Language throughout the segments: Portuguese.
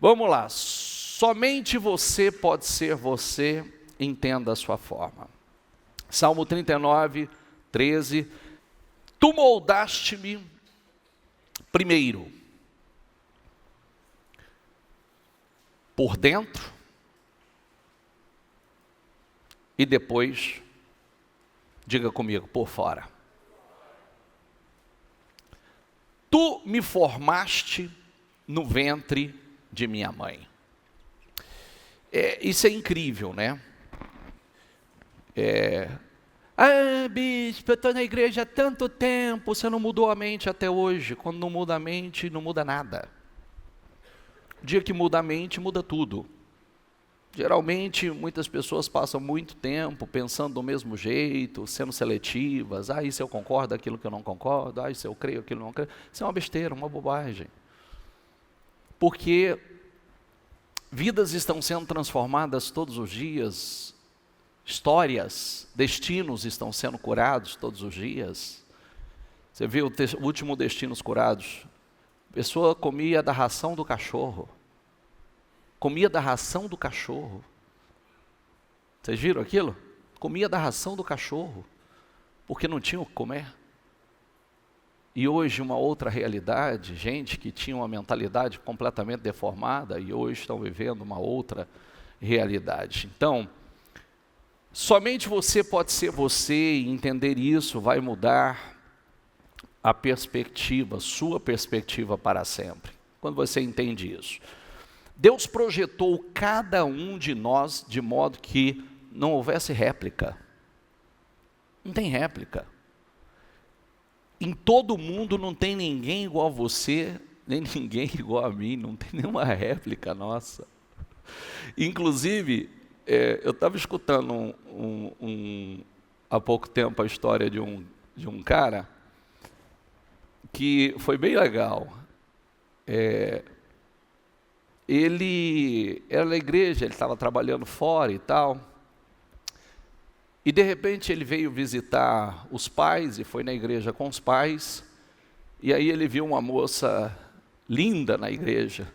Vamos lá. Somente você pode ser você, entenda a sua forma. Salmo 39, 13. Tu moldaste-me primeiro por dentro e depois, diga comigo, por fora. Tu me formaste no ventre de minha mãe. Isso é incrível, né? Bispo, eu estou na igreja há tanto tempo, você não mudou a mente até hoje. Quando não muda a mente, não muda nada. O dia que muda a mente, muda tudo. Geralmente, muitas pessoas passam muito tempo pensando do mesmo jeito, sendo seletivas. Isso eu concordo, aquilo que eu não concordo. Isso eu creio, aquilo que eu não creio. Isso é uma besteira, uma bobagem. Porque vidas estão sendo transformadas todos os dias, histórias, destinos estão sendo curados todos os dias. Você viu o último Destinos Curados? A pessoa comia da ração do cachorro. Comia da ração do cachorro. Vocês viram aquilo? Comia da ração do cachorro, porque não tinha o que comer. E hoje uma outra realidade, gente que tinha uma mentalidade completamente deformada e hoje estão vivendo uma outra realidade. Então, somente você pode ser você e entender isso vai mudar a perspectiva, sua perspectiva para sempre. Quando você entende isso. Deus projetou cada um de nós de modo que não houvesse réplica. Não tem réplica. Em todo mundo não tem ninguém igual a você, nem ninguém igual a mim, não tem nenhuma réplica nossa. Inclusive, eu estava escutando há pouco tempo a história de um cara que foi bem legal. Ele era na igreja, ele estava trabalhando fora e tal, e de repente ele veio visitar os pais e foi na igreja com os pais, e aí ele viu uma moça linda na igreja.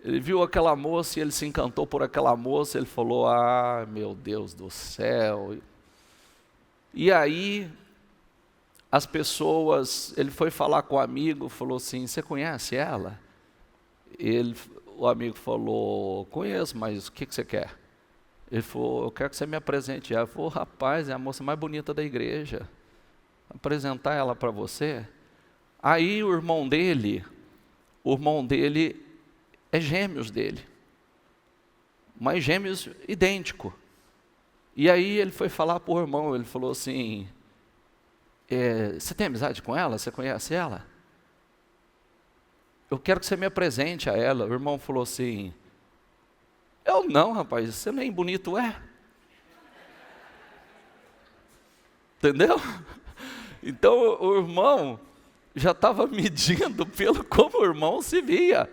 Ele viu aquela moça e ele se encantou por aquela moça, ele falou, meu Deus do céu. E aí, as pessoas, ele foi falar com o amigo, falou assim, você conhece ela? O amigo falou, conheço, mas o que você quer? Ele falou, eu quero que você me apresente ela. Ele falou, rapaz, é a moça mais bonita da igreja. Apresentar ela para você? Aí o irmão dele é gêmeos dele. Mas gêmeos idênticos. E aí ele foi falar para o irmão, ele falou assim, você tem amizade com ela? Você conhece ela? Eu quero que você me apresente a ela. O irmão falou assim, eu não, rapaz, você nem bonito é. Entendeu? Então o irmão já estava medindo pelo como o irmão se via.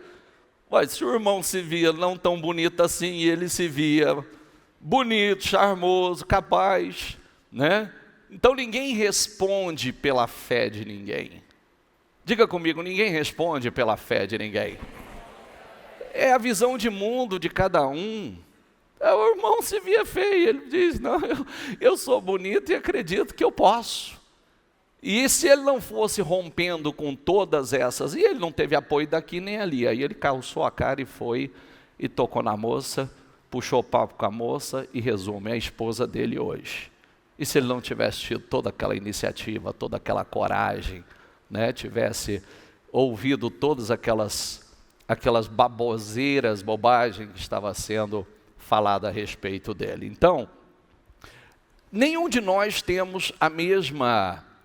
Mas se o irmão se via não tão bonito assim, e ele se via bonito, charmoso, capaz, né? Então ninguém responde pela fé de ninguém. Diga comigo, ninguém responde pela fé de ninguém. É a visão de mundo de cada um. O irmão se via feio, ele diz, não, eu sou bonito e acredito que eu posso. E se ele não fosse rompendo com todas essas, e ele não teve apoio daqui nem ali, aí ele calçou a cara e foi, e tocou na moça, puxou o papo com a moça, e resume, é a esposa dele hoje. E se ele não tivesse tido toda aquela iniciativa, toda aquela coragem, né, tivesse ouvido todas aquelas baboseiras, bobagens que estava sendo falada a respeito dele. Então, nenhum de nós temos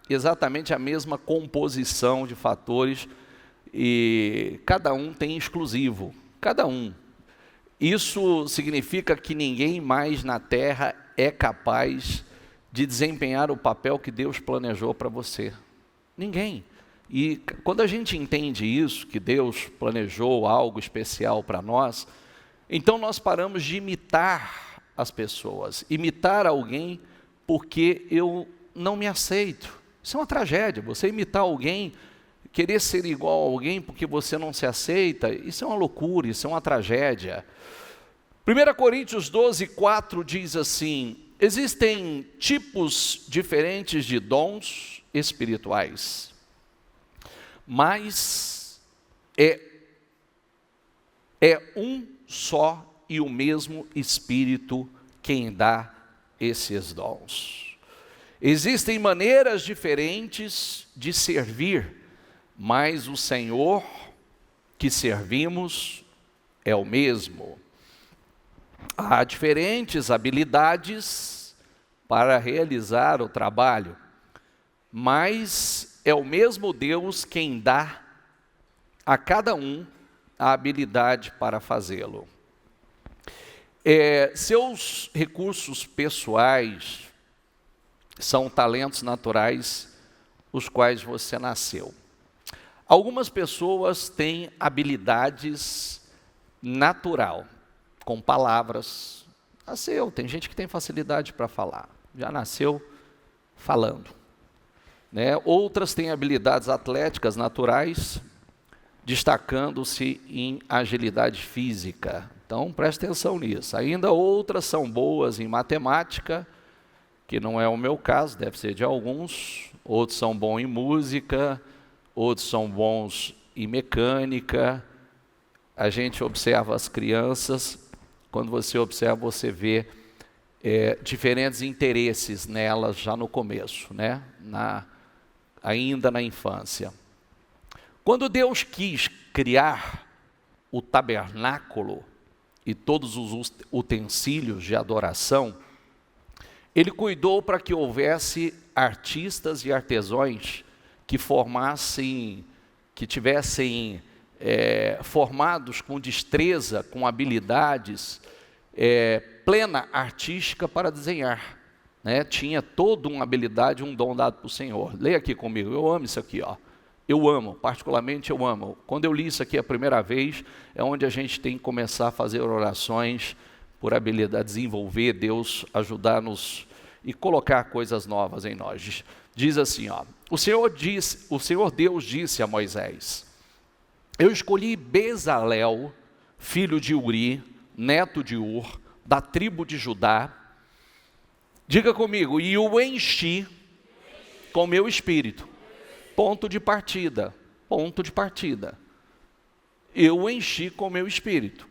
exatamente a mesma composição de fatores, e cada um tem exclusivo, cada um. Isso significa que ninguém mais na terra é capaz de desempenhar o papel que Deus planejou para você. Ninguém. E quando a gente entende isso, que Deus planejou algo especial para nós, então nós paramos de imitar as pessoas, imitar alguém porque eu não me aceito. Isso é uma tragédia, você imitar alguém querer ser igual a alguém porque você não se aceita, isso é uma loucura, isso é uma tragédia. 1 Coríntios 12:4 diz assim: existem tipos diferentes de dons espirituais, mas é um só e o mesmo Espírito quem dá esses dons. Existem maneiras diferentes de servir, mas o Senhor que servimos é o mesmo. Há diferentes habilidades para realizar o trabalho, mas é o mesmo Deus quem dá a cada um a habilidade para fazê-lo. Seus recursos pessoais são talentos naturais, os quais você nasceu. Algumas pessoas têm habilidades natural, com palavras. Nasceu, tem gente que tem facilidade para falar, já nasceu falando, né? Outras têm habilidades atléticas naturais, destacando-se em agilidade física. Então, preste atenção nisso. Ainda outras são boas em matemática, que não é o meu caso, deve ser de alguns. Outros são bons em música, outros são bons em mecânica. A gente observa as crianças, quando você observa, você vê diferentes interesses nelas já no começo, né? Ainda na infância. Quando Deus quis criar o tabernáculo e todos os utensílios de adoração, Ele cuidou para que houvesse artistas e artesãos que formassem, que tivessem formados com destreza, com habilidades, plena artística para desenhar, né? Tinha toda uma habilidade, um dom dado para o Senhor. Leia aqui comigo, eu amo isso aqui, ó. Eu amo, particularmente eu amo. Quando eu li isso aqui a primeira vez, é onde a gente tem que começar a fazer orações por habilidade, desenvolver, Deus ajudar-nos e colocar coisas novas em nós. Diz assim, ó: o Senhor Deus disse a Moisés: eu escolhi Bezalel, filho de Uri, neto de Ur, da tribo de Judá. Diga comigo, e o enchi com meu espírito. Ponto de partida, ponto de partida. Eu o enchi com meu espírito.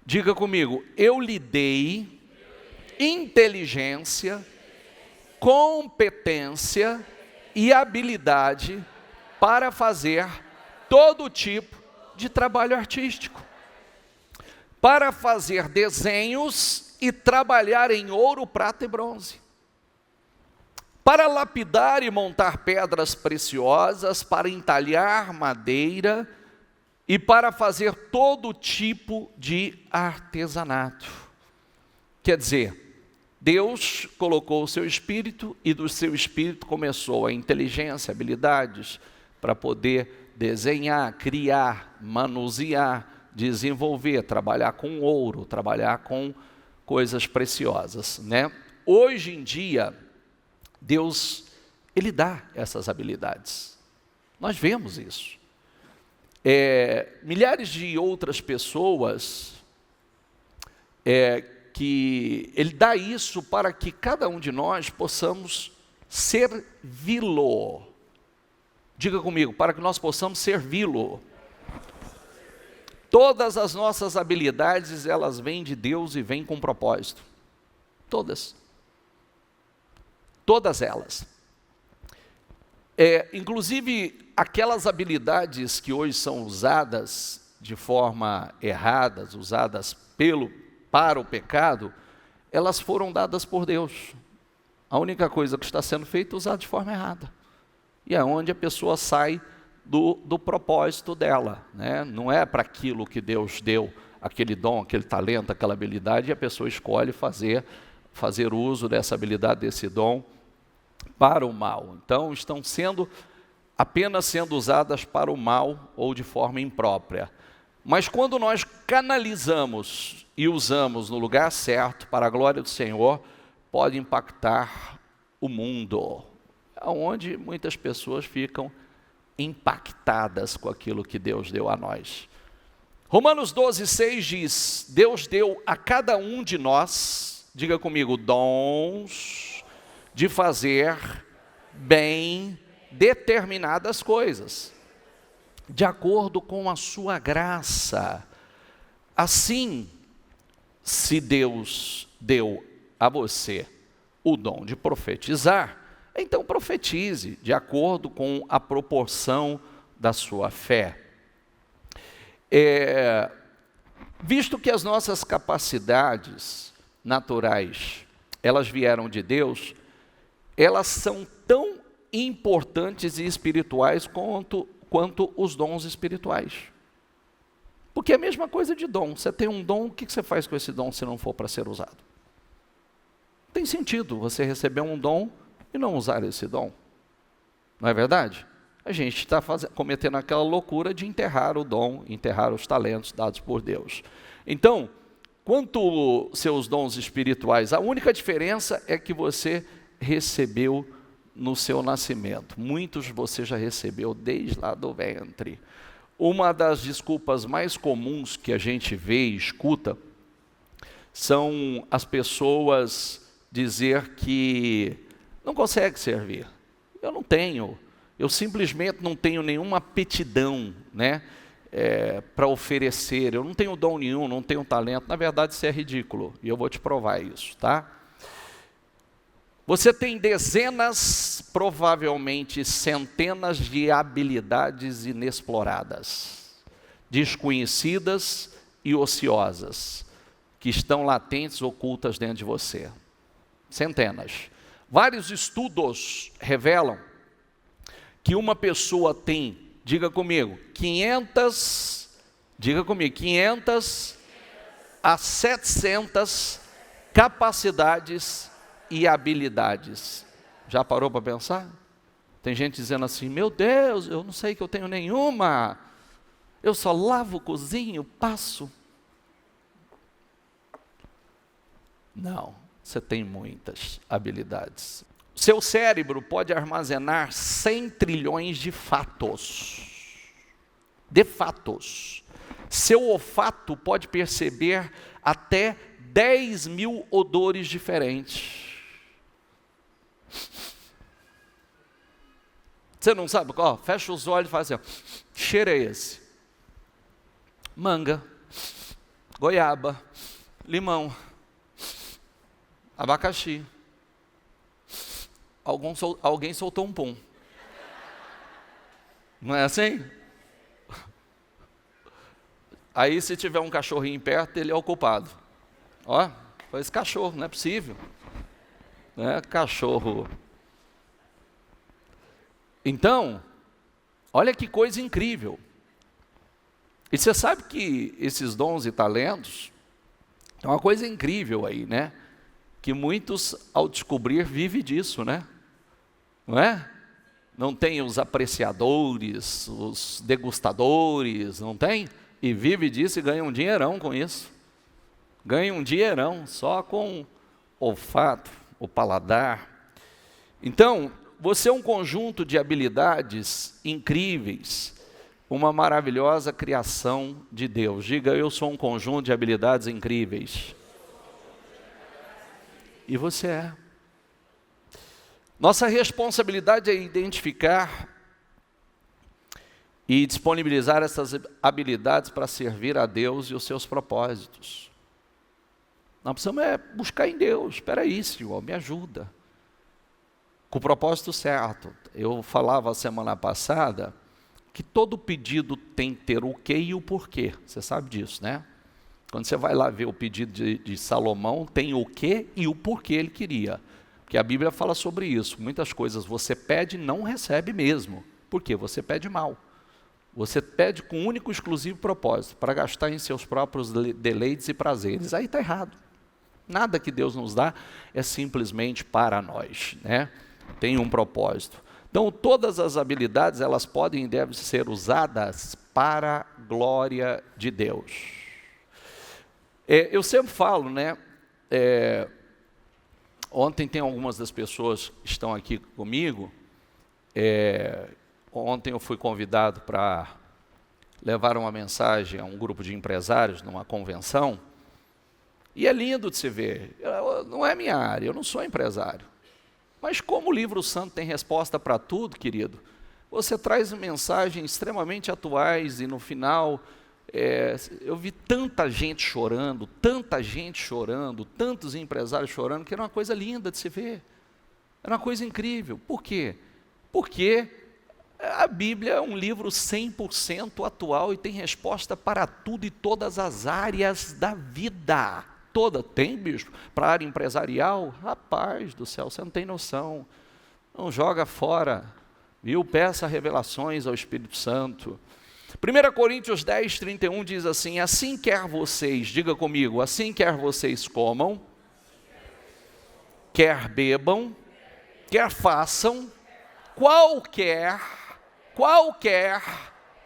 Diga comigo, eu lhe dei inteligência, competência e habilidade para fazer todo tipo de trabalho artístico, para fazer desenhos e trabalhar em ouro, prata e bronze, para lapidar e montar pedras preciosas, para entalhar madeira e para fazer todo tipo de artesanato. Quer dizer, Deus colocou o seu espírito e do seu espírito começou a inteligência, habilidades para poder desenhar, criar, manusear, desenvolver, trabalhar com ouro, trabalhar com coisas preciosas, né? Hoje em dia, Deus, Ele dá essas habilidades. Nós vemos isso. Milhares de outras pessoas, que Ele dá isso para que cada um de nós possamos servi-lo. Diga comigo, para que nós possamos servi-lo. Todas as nossas habilidades, elas vêm de Deus e vêm com propósito. Todas. Todas elas. Inclusive, aquelas habilidades que hoje são usadas de forma errada, usadas para o pecado, elas foram dadas por Deus. A única coisa que está sendo feita é usar de forma errada. E é onde a pessoa sai do propósito dela, né? Não é para aquilo que Deus deu, aquele dom, aquele talento, aquela habilidade, e a pessoa escolhe fazer uso dessa habilidade, desse dom, para o mal. Então, estão apenas sendo usadas para o mal ou de forma imprópria. Mas quando nós canalizamos e usamos no lugar certo, para a glória do Senhor, pode impactar o mundo, onde muitas pessoas ficam impactadas com aquilo que Deus deu a nós. Romanos 12:6 diz: Deus deu a cada um de nós, diga comigo, dons de fazer bem determinadas coisas, de acordo com a sua graça. Assim, se Deus deu a você o dom de profetizar, então profetize de acordo com a proporção da sua fé. Visto que as nossas capacidades naturais, elas vieram de Deus, elas são tão importantes e espirituais quanto os dons espirituais. Porque é a mesma coisa de dom. Você tem um dom, o que você faz com esse dom se não for para ser usado? Tem sentido você receber um dom e não usar esse dom. Não é verdade? A gente está cometendo aquela loucura de enterrar o dom, enterrar os talentos dados por Deus. Então, quanto aos seus dons espirituais, a única diferença é que você recebeu no seu nascimento. Muitos você já recebeu desde lá do ventre. Uma das desculpas mais comuns que a gente vê e escuta são as pessoas dizer que não consegue servir. Eu simplesmente não tenho nenhuma aptidão, né, para oferecer. Eu não tenho dom nenhum, não tenho talento. Na verdade, isso é ridículo e eu vou te provar isso, tá? Você tem dezenas, provavelmente centenas de habilidades inexploradas, desconhecidas e ociosas, que estão latentes, ocultas dentro de você. Centenas. Vários estudos revelam que uma pessoa tem, diga comigo, 500 a 700 capacidades e habilidades. Já parou para pensar? Tem gente dizendo assim, meu Deus, eu não sei que eu tenho nenhuma, eu só lavo, cozinho, passo. Não, você tem muitas habilidades. Seu cérebro pode armazenar 100 trilhões de fatos. De fatos. Seu olfato pode perceber até 10 mil odores diferentes. Você não sabe? Ó, fecha os olhos e faz assim, ó, cheiro é esse? Manga, goiaba, limão, abacaxi. Alguém soltou um pum. Não é assim? Aí se tiver um cachorrinho perto, ele é o culpado. Ó, foi esse cachorro, não é possível. Cachorro. Então, olha que coisa incrível. E você sabe que esses dons e talentos, é uma coisa incrível aí, né? Que muitos, ao descobrir, vivem disso, né? Não é? Não tem os apreciadores, os degustadores, não tem? E vive disso e ganha um dinheirão com isso. Ganha um dinheirão só com olfato, o paladar. Então, você é um conjunto de habilidades incríveis, uma maravilhosa criação de Deus. Diga, eu sou um conjunto de habilidades incríveis. E você é. Nossa responsabilidade é identificar e disponibilizar essas habilidades para servir a Deus e os seus propósitos. Nós precisamos buscar em Deus. Espera aí, Senhor, me ajuda. Com o propósito certo. Eu falava a semana passada que todo pedido tem que ter o quê e o porquê. Você sabe disso, né? Quando você vai lá ver o pedido de Salomão, tem o quê e o porquê ele queria. Porque a Bíblia fala sobre isso. Muitas coisas você pede e não recebe mesmo. Por quê? Você pede mal. Você pede com único e exclusivo propósito, para gastar em seus próprios deleites e prazeres. Aí está errado. Nada que Deus nos dá é simplesmente para nós, né? Tem um propósito. Então, todas as habilidades, elas podem e devem ser usadas para a glória de Deus. Eu sempre falo, né? Ontem tem algumas das pessoas que estão aqui comigo, Ontem eu fui convidado para levar uma mensagem a um grupo de empresários numa convenção, e é lindo de se ver. Não é minha área, eu não sou empresário. Mas como o livro santo tem resposta para tudo, querido, você traz mensagens extremamente atuais e no final, eu vi tanta gente chorando, tantos empresários chorando, que era uma coisa linda de se ver. Era uma coisa incrível. Por quê? Porque a Bíblia é um livro 100% atual e tem resposta para tudo e todas as áreas da vida. Toda. Tem, bispo? Para a área empresarial? Rapaz do céu, você não tem noção. Não joga fora. Viu? Peça revelações ao Espírito Santo. 1 Coríntios 10, 31 diz assim: assim quer vocês, diga comigo, assim quer vocês comam, quer bebam, quer façam qualquer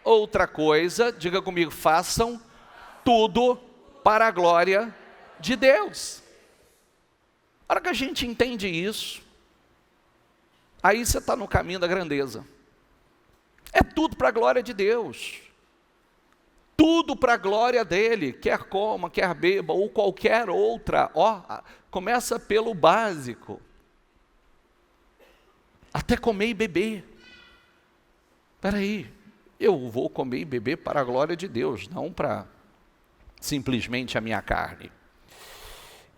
outra coisa, diga comigo, façam tudo para a glória de Deus. A hora que a gente entende isso, aí você está no caminho da grandeza. É tudo para a glória de Deus. Tudo para a glória dele, quer coma, quer beba, ou qualquer outra. Começa pelo básico. Até comer e beber. Espera aí, eu vou comer e beber para a glória de Deus, não para simplesmente a minha carne.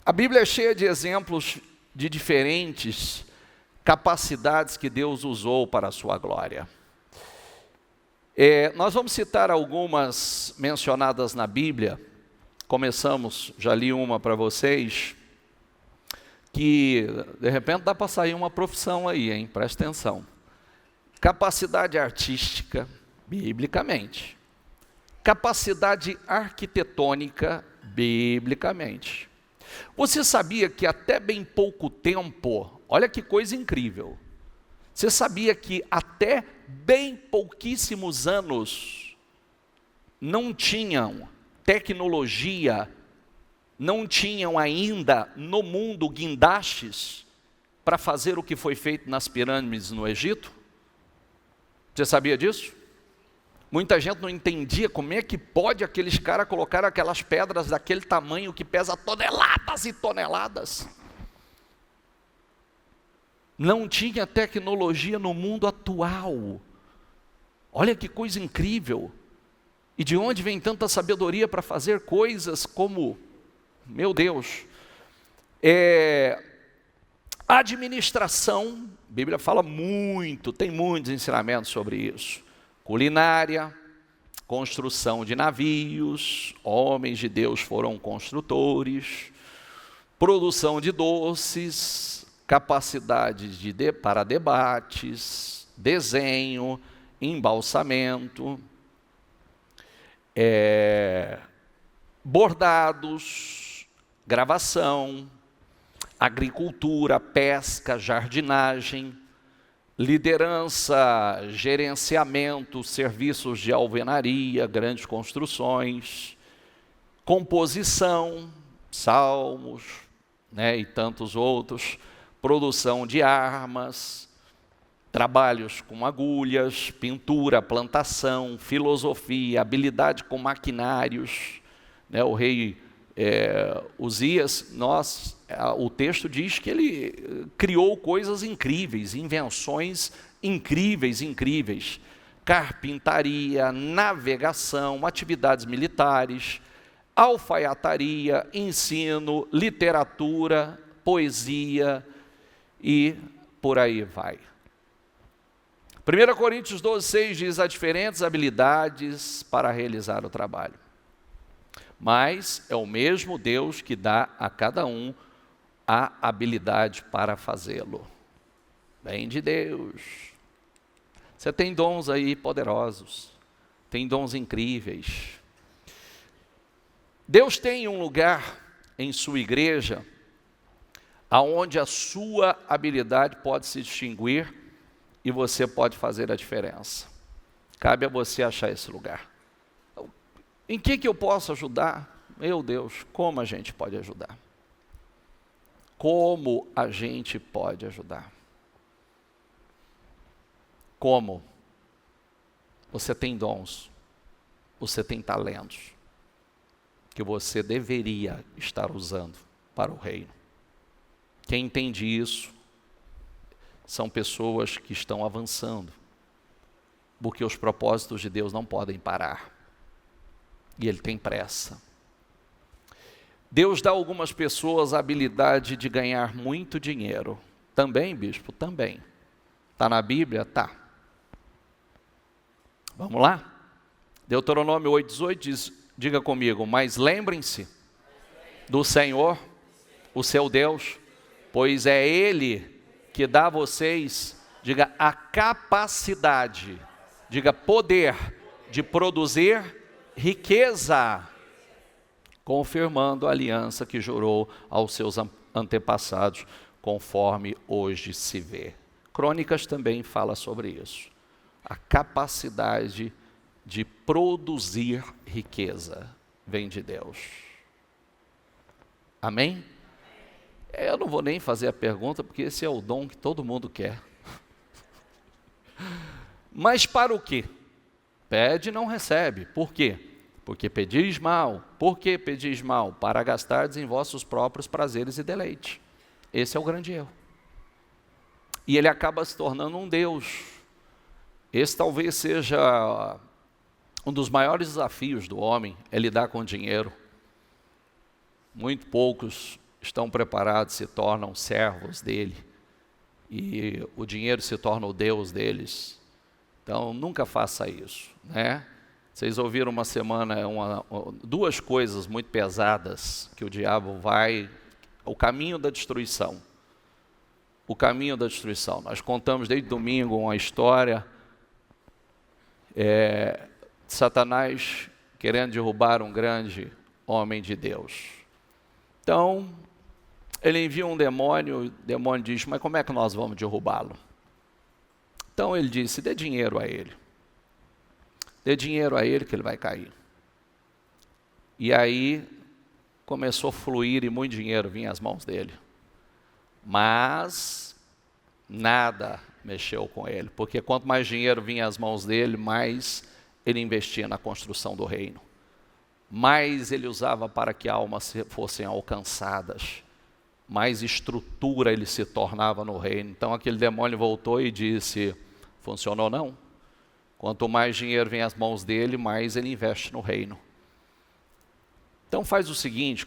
A Bíblia é cheia de exemplos de diferentes capacidades que Deus usou para a sua glória. Nós vamos citar algumas mencionadas na Bíblia. Começamos, já li uma para vocês, que de repente dá para sair uma profissão aí, hein? Presta atenção. Capacidade artística, biblicamente. Capacidade arquitetônica, biblicamente. Você sabia que até bem pouco tempo, olha que coisa incrível, você sabia que até bem pouquíssimos anos não tinham tecnologia, não tinham ainda no mundo guindastes para fazer o que foi feito nas pirâmides no Egito? Você sabia disso? Muita gente não entendia como é que pode aqueles caras colocar aquelas pedras daquele tamanho que pesa toneladas e toneladas. Não tinha tecnologia no mundo atual. Olha que coisa incrível. E de onde vem tanta sabedoria para fazer coisas como, meu Deus, administração, a Bíblia fala muito, tem muitos ensinamentos sobre isso. Culinária, construção de navios, homens de Deus foram construtores, produção de doces, capacidade para debates, desenho, embalsamento, bordados, gravação, agricultura, pesca, jardinagem, liderança, gerenciamento, serviços de alvenaria, grandes construções, composição, salmos, e tantos outros, produção de armas, trabalhos com agulhas, pintura, plantação, filosofia, habilidade com maquinários. O rei Uzias, o texto diz que ele criou coisas incríveis, invenções incríveis. Carpintaria, navegação, atividades militares, alfaiataria, ensino, literatura, poesia e por aí vai. 1 Coríntios 12:6 diz: há diferentes habilidades para realizar o trabalho, mas é o mesmo Deus que dá a cada um a habilidade para fazê-lo. Vem de Deus. Você tem dons aí poderosos, tem dons incríveis. Deus tem um lugar em sua igreja aonde a sua habilidade pode se distinguir e você pode fazer a diferença. Cabe a você achar esse lugar. Em que eu posso ajudar? Meu Deus, como a gente pode ajudar? Como a gente pode ajudar? Como? Você tem dons, você tem talentos que você deveria estar usando para o reino. Quem entende isso são pessoas que estão avançando, porque os propósitos de Deus não podem parar, e Ele tem pressa. Deus dá a algumas pessoas a habilidade de ganhar muito dinheiro. Também, bispo? Também. Está na Bíblia? Tá. Vamos lá? Deuteronômio 8,18 diz, diga comigo, mas lembrem-se do Senhor, o seu Deus, pois é Ele que dá a vocês, diga, a capacidade, diga, poder de produzir riqueza, confirmando a aliança que jurou aos seus antepassados, conforme hoje se vê. Crônicas também fala sobre isso. A capacidade de produzir riqueza vem de Deus. Amém? Eu não vou nem fazer a pergunta, porque esse é o dom que todo mundo quer. Mas para o quê? Pede e não recebe. Por quê? Porque pedis mal. Por que pedis mal? Para gastardes em vossos próprios prazeres e deleite. Esse é o grande erro. E ele acaba se tornando um Deus. Esse talvez seja um dos maiores desafios do homem, é lidar com dinheiro. Muito poucos estão preparados, se tornam servos dele. E o dinheiro se torna o Deus deles. Então, nunca faça isso, né? Vocês ouviram uma semana duas coisas muito pesadas que o diabo vai, o caminho da destruição. O caminho da destruição. Nós contamos desde domingo uma história, Satanás querendo derrubar um grande homem de Deus. Então, ele envia um demônio, o demônio diz, mas como é que nós vamos derrubá-lo? Então ele disse, dê dinheiro a ele. Dê dinheiro a ele que ele vai cair. E aí começou a fluir e muito dinheiro vinha às mãos dele. Mas nada mexeu com ele, porque quanto mais dinheiro vinha às mãos dele, mais ele investia na construção do reino. Mais ele usava para que almas fossem alcançadas. Mais estrutura ele se tornava no reino. Então aquele demônio voltou e disse, funcionou não? Quanto mais dinheiro vem às mãos dele, mais ele investe no reino. Então faz o seguinte,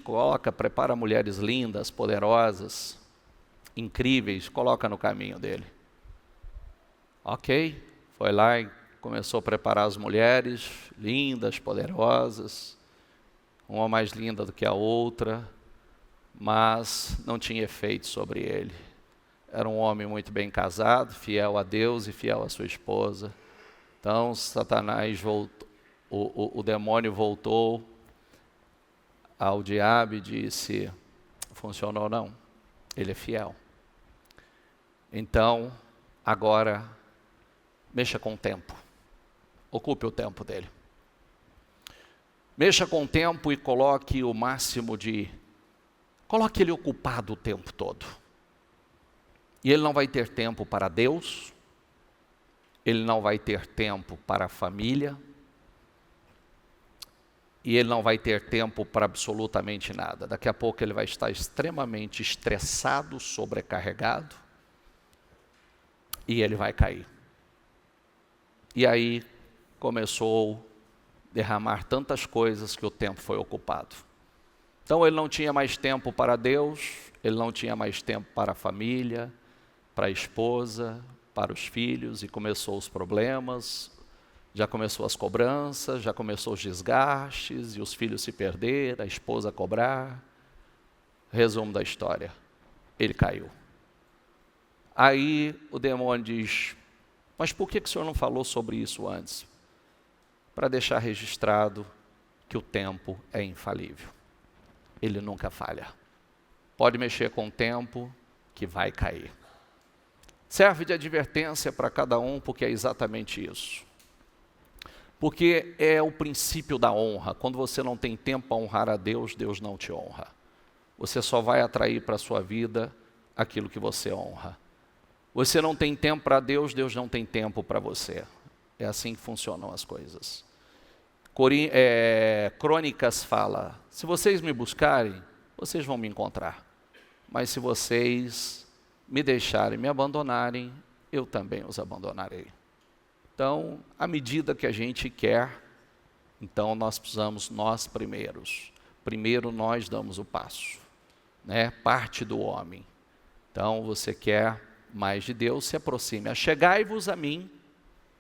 prepara mulheres lindas, poderosas, incríveis, coloca no caminho dele. Ok, foi lá e começou a preparar as mulheres, lindas, poderosas, uma mais linda do que a outra, mas não tinha efeito sobre ele. Era um homem muito bem casado, fiel a Deus e fiel à sua esposa. Então Satanás voltou, o demônio voltou ao diabo e disse, funcionou não, ele é fiel. Então, agora, mexa com o tempo, ocupe o tempo dele. Mexa com o tempo e coloque o máximo coloque ele ocupado o tempo todo. E ele não vai ter tempo para Deus, ele não vai ter tempo para a família, e ele não vai ter tempo para absolutamente nada. Daqui a pouco ele vai estar extremamente estressado, sobrecarregado, e ele vai cair. E aí começou a derramar tantas coisas que o tempo foi ocupado. Então ele não tinha mais tempo para Deus, ele não tinha mais tempo para a família, para a esposa, para os filhos, e começou os problemas, já começou as cobranças, já começou os desgastes, e os filhos se perder, a esposa cobrar. Resumo da história, ele caiu. Aí o demônio diz, mas por que o senhor não falou sobre isso antes? Para deixar registrado que o tempo é infalível. Ele nunca falha. Pode mexer com o tempo que vai cair. Serve de advertência para cada um, porque é exatamente isso. Porque é o princípio da honra. Quando você não tem tempo para honrar a Deus, Deus não te honra. Você só vai atrair para a sua vida aquilo que você honra. Você não tem tempo para Deus, Deus não tem tempo para você. É assim que funcionam as coisas. Crônicas fala, se vocês me buscarem, vocês vão me encontrar. Mas se vocês me deixarem, me abandonarem, eu também os abandonarei. Então, à medida que a gente quer, então nós precisamos nós primeiros. Primeiro nós damos o passo, né? Parte do homem. Então, você quer mais de Deus, se aproxime. Achegai-vos a mim,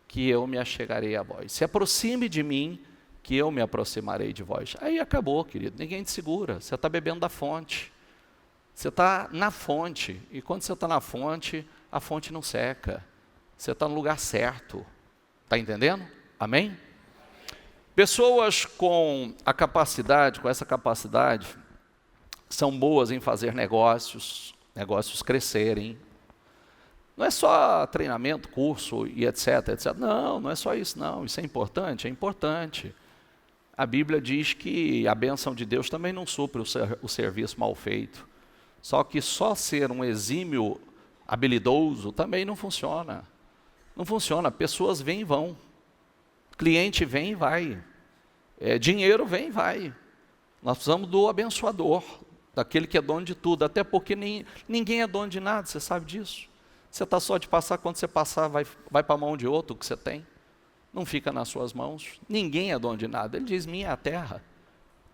que eu me achegarei a vós. Se aproxime de mim, que eu me aproximarei de vós. Aí acabou, querido, ninguém te segura. Você está bebendo da fonte. Você está na fonte. E quando você está na fonte, a fonte não seca. Você está no lugar certo. Está entendendo? Amém? Pessoas com essa capacidade, são boas em fazer negócios crescerem. Não é só treinamento, curso e etc, etc. Não é só isso não. Isso é importante? É importante. A Bíblia diz que a bênção de Deus também não supre o serviço mal feito. Só que só ser um exímio habilidoso também não funciona. Não funciona. Pessoas vêm e vão. Cliente vem e vai. Dinheiro vem e vai. Nós precisamos do abençoador, daquele que é dono de tudo. Até porque ninguém é dono de nada, você sabe disso. Você está só de passar, quando você passar, vai para a mão de outro o que você tem. Não fica nas suas mãos. Ninguém é dono de nada. Ele diz, minha é a terra.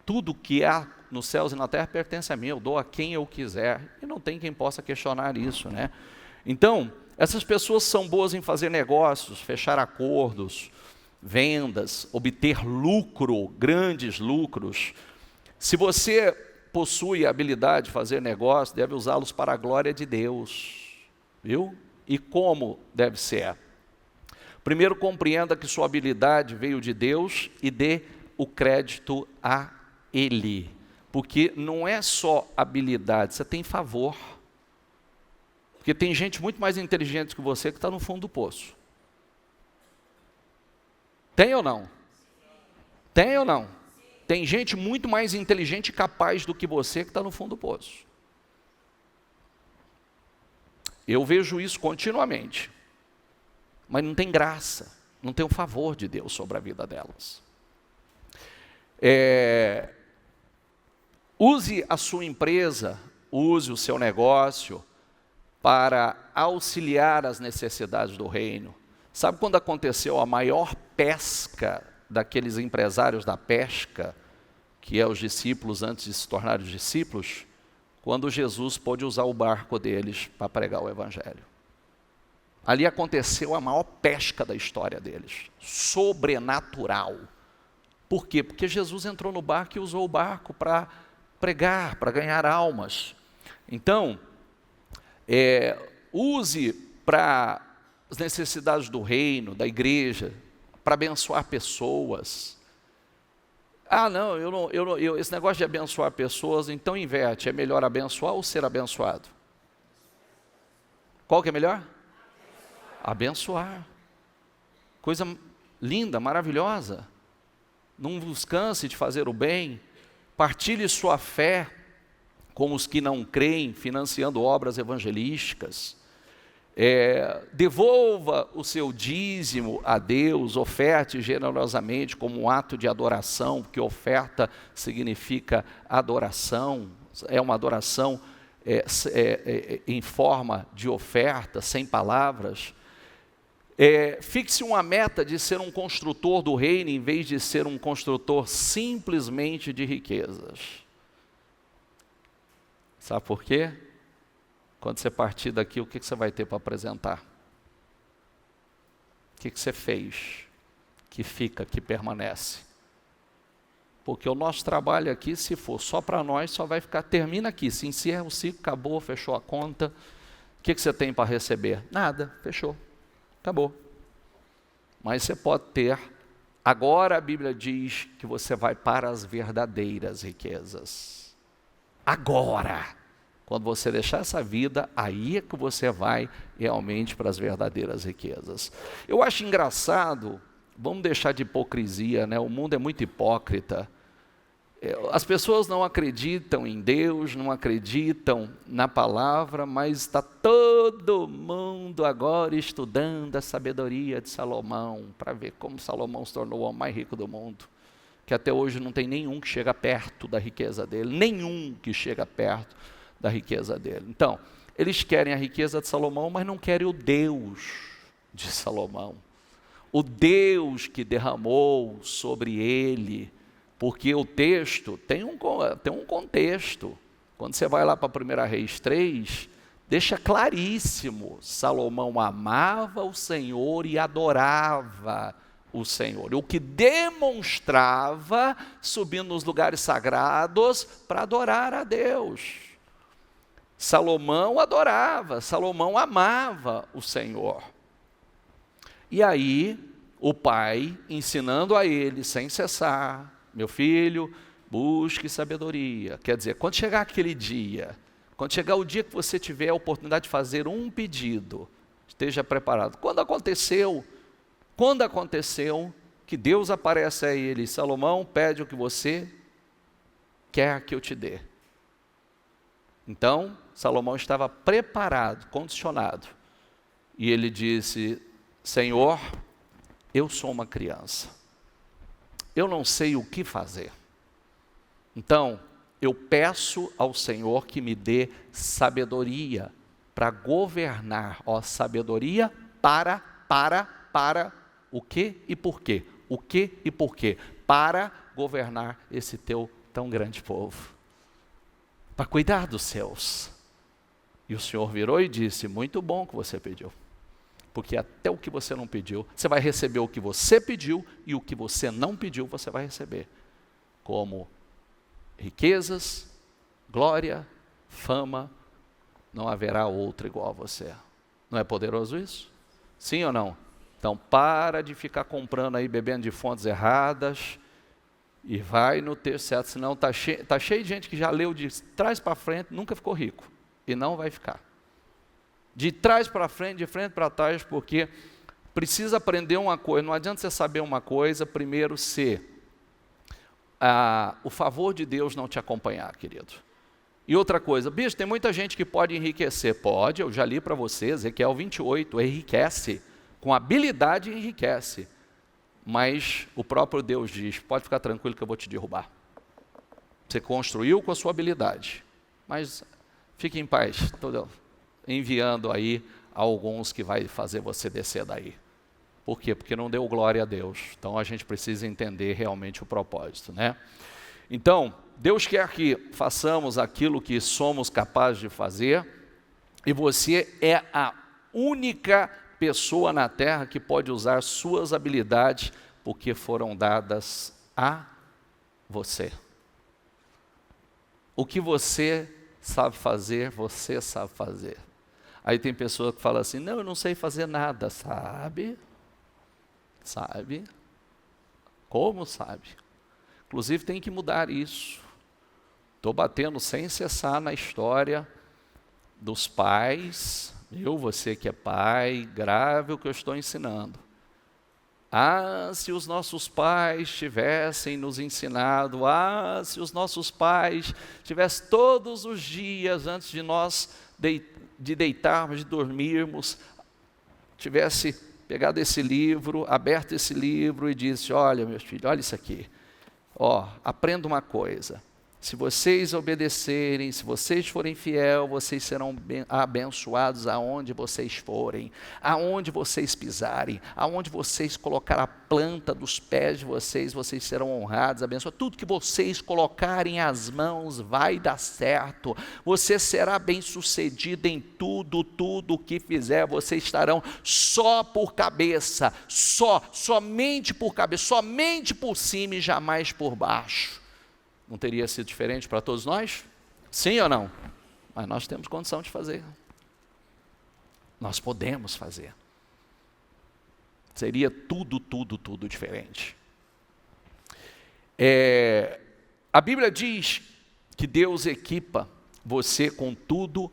Tudo que há nos céus e na terra pertence a mim. Eu dou a quem eu quiser. E não tem quem possa questionar isso, né? Então, essas pessoas são boas em fazer negócios, fechar acordos, vendas, obter lucro, grandes lucros. Se você possui a habilidade de fazer negócio, deve usá-los para a glória de Deus. Viu? E como deve ser? Primeiro, compreenda que sua habilidade veio de Deus e dê o crédito a Ele. Porque não é só habilidade, você tem favor. Porque tem gente muito mais inteligente que você que está no fundo do poço. Tem ou não? Tem ou não? Tem gente muito mais inteligente e capaz do que você que está no fundo do poço. Eu vejo isso continuamente. Mas não tem graça, não tem o favor de Deus sobre a vida delas. Use a sua empresa, use o seu negócio para auxiliar as necessidades do reino. Sabe quando aconteceu a maior pesca daqueles empresários da pesca, que é os discípulos antes de se tornarem os discípulos? Quando Jesus pôde usar o barco deles para pregar o evangelho. Ali aconteceu a maior pesca da história deles, sobrenatural. Por quê? Porque Jesus entrou no barco e usou o barco para pregar, para ganhar almas. Então, use para as necessidades do reino, da igreja, para abençoar pessoas. Ah, não, esse negócio de abençoar pessoas, então inverte, é melhor abençoar ou ser abençoado? Qual que é melhor? Abençoar. Coisa linda, maravilhosa. Não vos canse de fazer o bem. Partilhe sua fé com os que não creem, financiando obras evangelísticas. Devolva o seu dízimo a Deus, oferte generosamente como um ato de adoração, porque oferta significa adoração, é uma adoração em forma de oferta, sem palavras. Fixe uma meta de ser um construtor do reino, em vez de ser um construtor simplesmente de riquezas. Sabe por quê? Quando você partir daqui, o que você vai ter para apresentar? O que você fez que fica, que permanece? Porque o nosso trabalho aqui, se for só para nós, só vai ficar, termina aqui, se encerra o ciclo, acabou, fechou a conta. O que você tem para receber? Nada, fechou, acabou. Mas você pode ter, agora a Bíblia diz que você vai para as verdadeiras riquezas. Agora! Quando você deixar essa vida, aí é que você vai realmente para as verdadeiras riquezas. Eu acho engraçado, vamos deixar de hipocrisia, né? O mundo é muito hipócrita. As pessoas não acreditam em Deus, não acreditam na palavra, mas está todo mundo agora estudando a sabedoria de Salomão, para ver como Salomão se tornou o homem mais rico do mundo, que até hoje não tem nenhum que chega perto da riqueza dele, nenhum que chega perto da riqueza dele. Então, eles querem a riqueza de Salomão, mas não querem o Deus de Salomão, o Deus que derramou sobre ele. Porque o texto tem um contexto. Quando você vai lá para 1 Reis 3, deixa claríssimo, Salomão amava o Senhor e adorava o Senhor. O que demonstrava subindo nos lugares sagrados para adorar a Deus. Salomão adorava, Salomão amava o Senhor. E aí, o pai ensinando a ele sem cessar: meu filho, busque sabedoria. Quer dizer, quando chegar aquele dia, quando chegar o dia que você tiver a oportunidade de fazer um pedido, esteja preparado. Quando aconteceu que Deus aparece a ele: Salomão, pede o que você quer que eu te dê. Então, Salomão estava preparado, condicionado. E ele disse: Senhor, eu sou uma criança. Eu não sei o que fazer. Então, eu peço ao Senhor que me dê sabedoria para governar. Sabedoria para o que e por quê? O que e por quê? Para governar esse teu tão grande povo. Para cuidar dos seus. E o Senhor virou e disse: muito bom que você pediu. Porque até o que você não pediu, você vai receber o que você pediu, e o que você não pediu, você vai receber. Como riquezas, glória, fama, não haverá outro igual a você. Não é poderoso isso? Sim ou não? Então para de ficar comprando aí, bebendo de fontes erradas, e vai no texto certo, senão está cheio de gente que já leu de trás para frente, nunca ficou rico, e não vai ficar. De trás para frente, de frente para trás, porque precisa aprender uma coisa. Não adianta você saber uma coisa, primeiro se o favor de Deus não te acompanhar, querido. E outra coisa, bicho, tem muita gente que pode enriquecer. Pode, eu já li para você, Ezequiel 28, enriquece, com habilidade enriquece. Mas o próprio Deus diz: pode ficar tranquilo que eu vou te derrubar. Você construiu com a sua habilidade, mas fique em paz, estou enviando aí alguns que vai fazer você descer daí. Por quê? Porque não deu glória a Deus. Então a gente precisa entender realmente o propósito, né? Então, Deus quer que façamos aquilo que somos capazes de fazer, e você é a única pessoa na terra que pode usar suas habilidades, porque foram dadas a você. O que você sabe fazer, você sabe fazer. Aí tem pessoa que fala assim: não, eu não sei fazer nada. Sabe? Sabe? Como sabe? Inclusive tem que mudar isso. Estou batendo sem cessar na história dos pais. Você que é pai, grave o que eu estou ensinando. Se os nossos pais tivessem nos ensinado, se os nossos pais tivessem todos os dias antes de nós de deitarmos, de dormirmos, tivesse pegado esse livro, aberto esse livro e disse: olha, meus filhos, olha isso aqui, aprenda uma coisa, se vocês obedecerem, se vocês forem fiel, vocês serão abençoados aonde vocês forem, aonde vocês pisarem, aonde vocês colocar a planta dos pés de vocês, vocês serão honrados, abençoados. Tudo que vocês colocarem as mãos vai dar certo. Você será bem-sucedido em tudo o que fizer. Vocês estarão só por cabeça, somente por cabeça, somente por cima e jamais por baixo. Não teria sido diferente para todos nós? Sim ou não? Mas nós temos condição de fazer. Nós podemos fazer. Seria tudo diferente. A Bíblia diz que Deus equipa você com tudo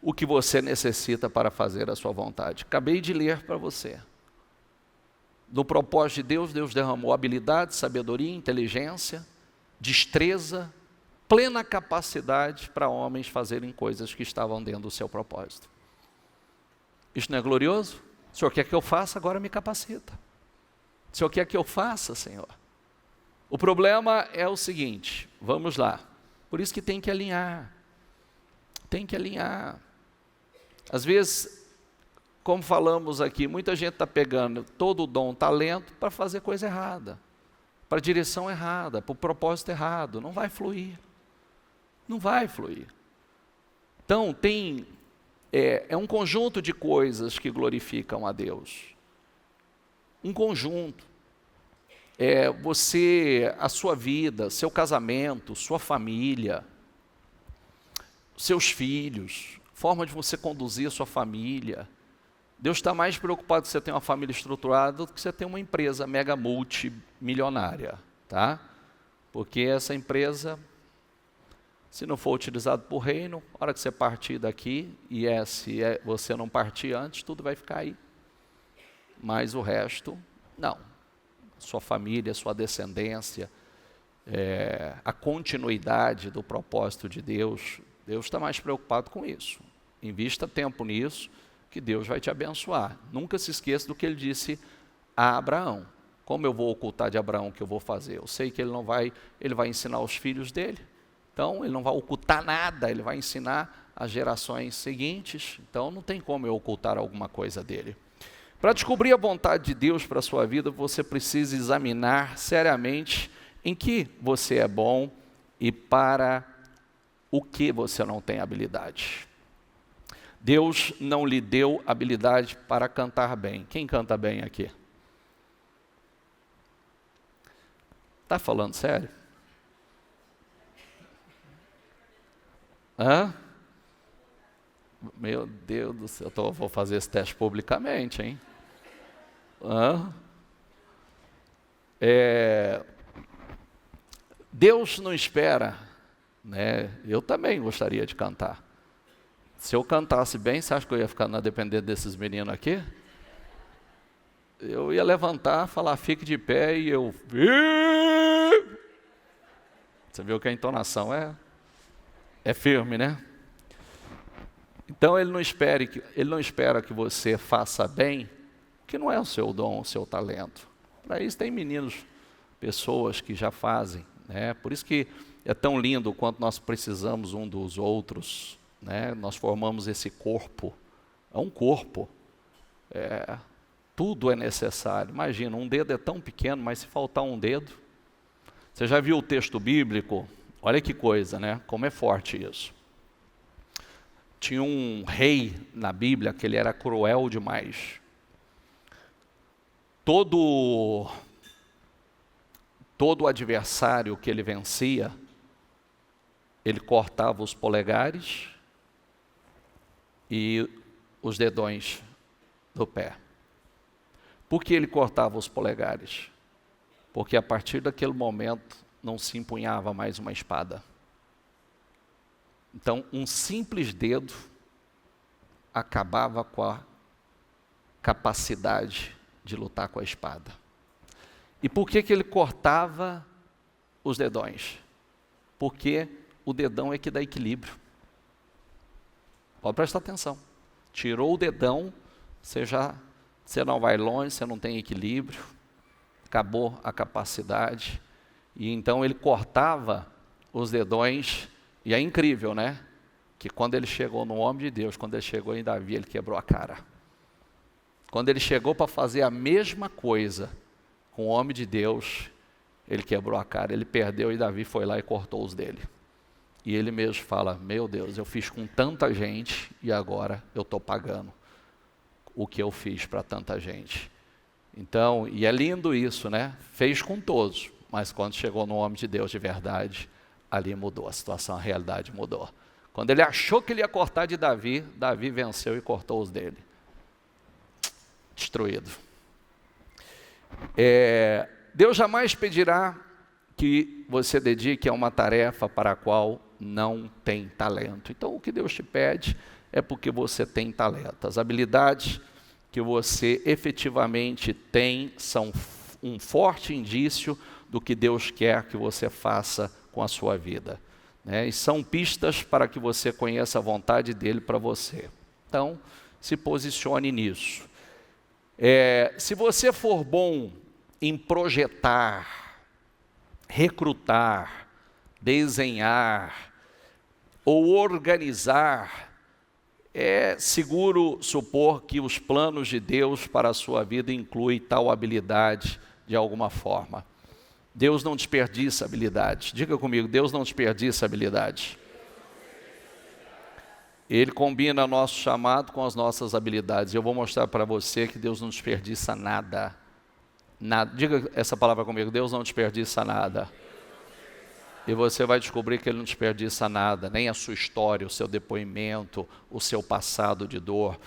o que você necessita para fazer a sua vontade. Acabei de ler para você. No propósito de Deus, Deus derramou habilidade, sabedoria, inteligência, destreza, plena capacidade para homens fazerem coisas que estavam dentro do seu propósito. Isso não é glorioso? O Senhor quer que eu faça, agora me capacita. O Senhor quer que eu faça, Senhor. O problema é o seguinte, vamos lá. Por isso que tem que alinhar. Tem que alinhar. Às vezes, como falamos aqui, muita gente está pegando todo o dom, talento, para fazer coisa errada. Para a direção errada, para o propósito errado. Não vai fluir. Não vai fluir. Então, é um conjunto de coisas que glorificam a Deus. Um conjunto. A sua vida, seu casamento, sua família, seus filhos, forma de você conduzir a sua família. Deus está mais preocupado que você tenha uma família estruturada do que você tenha uma empresa mega multimilionária, tá? Porque essa empresa, se não for utilizado por reino, a hora que você partir daqui, você não partir antes, tudo vai ficar aí. Mas o resto, não. Sua família, sua descendência, a continuidade do propósito de Deus, Deus está mais preocupado com isso. Invista tempo nisso, que Deus vai te abençoar. Nunca se esqueça do que ele disse a Abraão. Como eu vou ocultar de Abraão o que eu vou fazer? Eu sei que ele vai ensinar os filhos dele. Então, ele não vai ocultar nada, ele vai ensinar as gerações seguintes. Então, não tem como eu ocultar alguma coisa dele. Para descobrir a vontade de Deus para a sua vida, você precisa examinar seriamente em que você é bom e para o que você não tem habilidade. Deus não lhe deu habilidade para cantar bem. Quem canta bem aqui? Está falando sério? Hã? Meu Deus do céu, vou fazer esse teste publicamente, hein? Deus não espera, né? Eu também gostaria de cantar. Se eu cantasse bem, você acha que eu ia ficar na dependência desses meninos aqui? Eu ia levantar, falar, fique de pé, e eu... Você viu que a entonação é firme, né? Então ele não espera que você faça bem, que não é o seu dom, o seu talento. Para isso tem pessoas que já fazem, né? Por isso que é tão lindo o quanto nós precisamos um dos outros, né? Nós formamos esse corpo, é um corpo, tudo é necessário. Imagina, um dedo é tão pequeno, mas se faltar um dedo, você já viu o texto bíblico? Olha que coisa, né? Como é forte isso. Tinha um rei na Bíblia que ele era cruel demais. Todo adversário que ele vencia, ele cortava os polegares e os dedões do pé. Por que ele cortava os polegares? Porque a partir daquele momento não se empunhava mais uma espada. Então, um simples dedo acabava com a capacidade de lutar com a espada. E por que ele cortava os dedões? Porque o dedão é que dá equilíbrio. Pode prestar atenção. Tirou o dedão, você não vai longe, você não tem equilíbrio, acabou a capacidade. E então ele cortava os dedões. E é incrível, né? Que quando ele chegou no homem de Deus, quando ele chegou em Davi, ele quebrou a cara. Quando ele chegou para fazer a mesma coisa com o homem de Deus, ele quebrou a cara, ele perdeu e Davi foi lá e cortou os dele. E ele mesmo fala, meu Deus, eu fiz com tanta gente e agora eu estou pagando o que eu fiz para tanta gente. Então, e é lindo isso, né? Fez com todos, mas quando chegou no homem de Deus de verdade, ali mudou a situação, a realidade mudou. Quando ele achou que ele ia cortar de Davi, Davi venceu e cortou os dele. Destruído. Deus jamais pedirá que você dedique a uma tarefa para a qual não tem talento. Então, o que Deus te pede é porque você tem talento. As habilidades que você efetivamente tem são um forte indício do que Deus quer que você faça com a sua vida, né? E são pistas para que você conheça a vontade dele para você. Então, se posicione nisso. Se você for bom em projetar, recrutar, desenhar ou organizar, é seguro supor que os planos de Deus para a sua vida incluem tal habilidade de alguma forma. Deus não desperdiça habilidade. Diga comigo, Deus não desperdiça habilidade. Ele combina nosso chamado com as nossas habilidades. Eu vou mostrar para você que Deus não desperdiça nada. Nada. Diga essa palavra comigo, Deus não desperdiça nada. E você vai descobrir que Ele não desperdiça nada, nem a sua história, o seu depoimento, o seu passado de dor.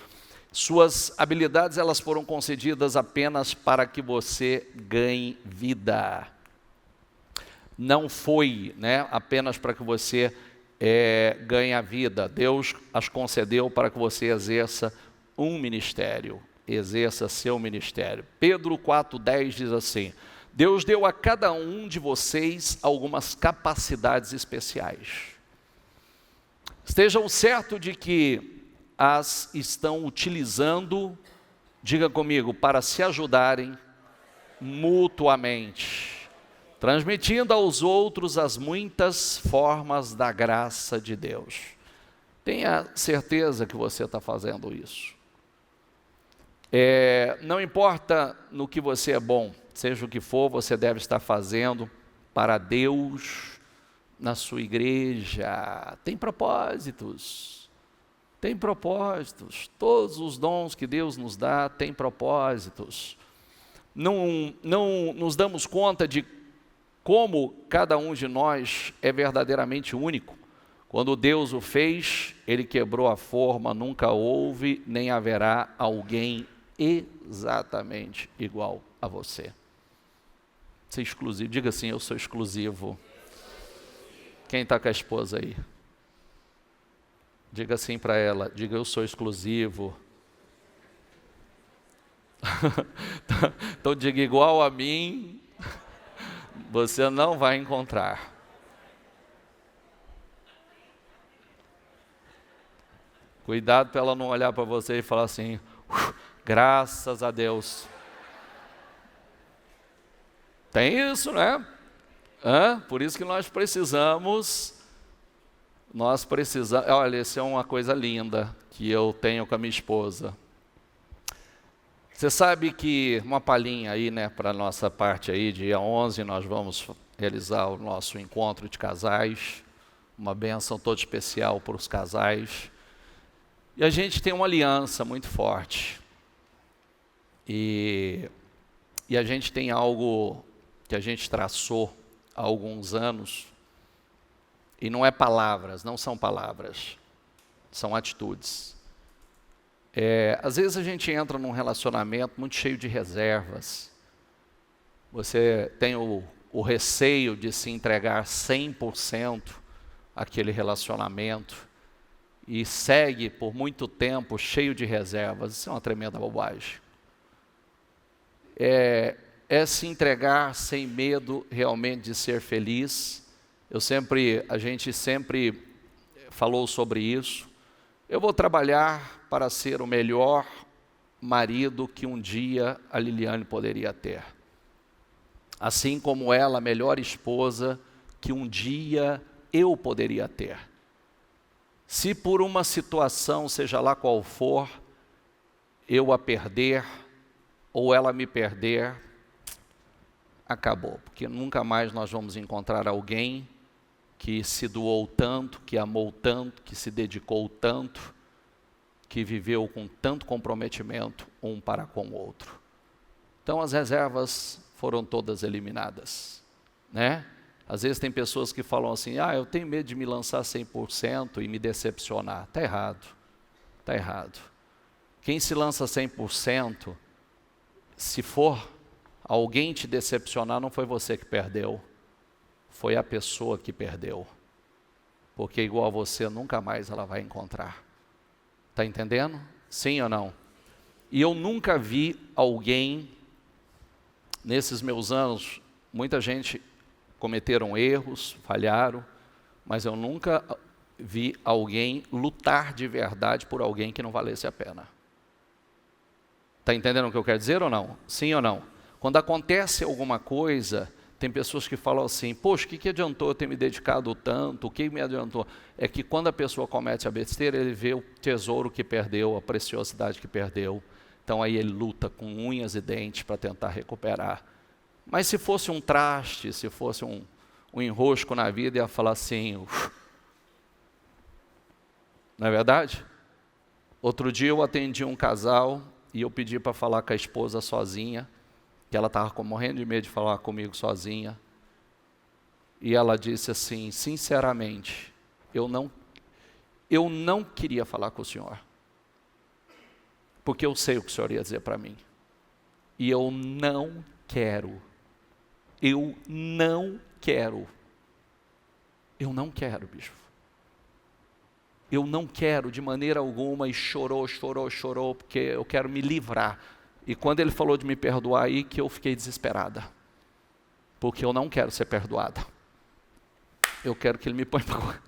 Suas habilidades, elas foram concedidas apenas para que você ganhe vida. Não foi, né, apenas para que você ganhe a vida. Deus as concedeu para que você exerça um ministério, exerça seu ministério. Pedro 4,10 diz assim: Deus deu a cada um de vocês algumas capacidades especiais. Estejam certos de que as estão utilizando, diga comigo, para se ajudarem mutuamente, transmitindo aos outros as muitas formas da graça de Deus. Tenha certeza que você está fazendo isso. Não importa no que você é bom, seja o que for, você deve estar fazendo para Deus, na sua igreja. Tem propósitos, todos os dons que Deus nos dá têm propósitos. Não nos damos conta de como cada um de nós é verdadeiramente único. Quando Deus o fez, Ele quebrou a forma, nunca houve, nem haverá alguém exatamente igual a você. Ser exclusivo, diga assim, eu sou exclusivo. Quem está com a esposa aí? Diga assim para ela, diga eu sou exclusivo. Então diga igual a mim, você não vai encontrar. Cuidado para ela não olhar para você e falar assim, graças a Deus. Tem isso, né? Por isso que nós precisamos, olha, isso é uma coisa linda que eu tenho com a minha esposa. Você sabe que, uma palhinha aí, né, para a nossa parte aí, dia 11, nós vamos realizar o nosso encontro de casais, uma bênção toda especial para os casais. E a gente tem uma aliança muito forte. E a gente tem algo que a gente traçou há alguns anos, e não é palavras, não são palavras, são atitudes. Às vezes a gente entra num relacionamento muito cheio de reservas. Você tem o receio de se entregar 100% àquele relacionamento e segue por muito tempo cheio de reservas. Isso é uma tremenda bobagem. É se entregar sem medo realmente de ser feliz. A gente sempre falou sobre isso. Eu vou trabalhar para ser o melhor marido que um dia a Liliane poderia ter. Assim como ela, a melhor esposa que um dia eu poderia ter. Se por uma situação, seja lá qual for, eu a perder, ou ela me perder, acabou, porque nunca mais nós vamos encontrar alguém que se doou tanto, que amou tanto, que se dedicou tanto, que viveu com tanto comprometimento um para com o outro. Então as reservas foram todas eliminadas, né? Às vezes tem pessoas que falam assim, eu tenho medo de me lançar 100% e me decepcionar. Está errado, está errado. Quem se lança 100%, se for alguém te decepcionar, não foi você que perdeu, foi a pessoa que perdeu. Porque igual a você, nunca mais ela vai encontrar. Está entendendo? Sim ou não? E eu nunca vi alguém, nesses meus anos muita gente cometeram erros, falharam, mas eu nunca vi alguém lutar de verdade por alguém que não valesse a pena. Está entendendo o que eu quero dizer ou não? Sim ou não? Quando acontece alguma coisa, tem pessoas que falam assim, poxa, o que adiantou eu ter me dedicado tanto? O que me adiantou? É que quando a pessoa comete a besteira, ele vê o tesouro que perdeu, a preciosidade que perdeu. Então aí ele luta com unhas e dentes para tentar recuperar. Mas se fosse um traste, se fosse um enrosco na vida, ia falar assim, não é verdade? Outro dia eu atendi um casal e eu pedi para falar com a esposa sozinha, que ela estava morrendo de medo de falar comigo sozinha. E ela disse assim, sinceramente, eu não queria falar com o senhor, porque eu sei o que o senhor ia dizer para mim. E eu não quero. Eu não quero, bispo. Eu não quero de maneira alguma, e chorou, porque eu quero me livrar. E quando ele falou de me perdoar, aí que eu fiquei desesperada. Porque eu não quero ser perdoada. Eu quero que ele me ponha para...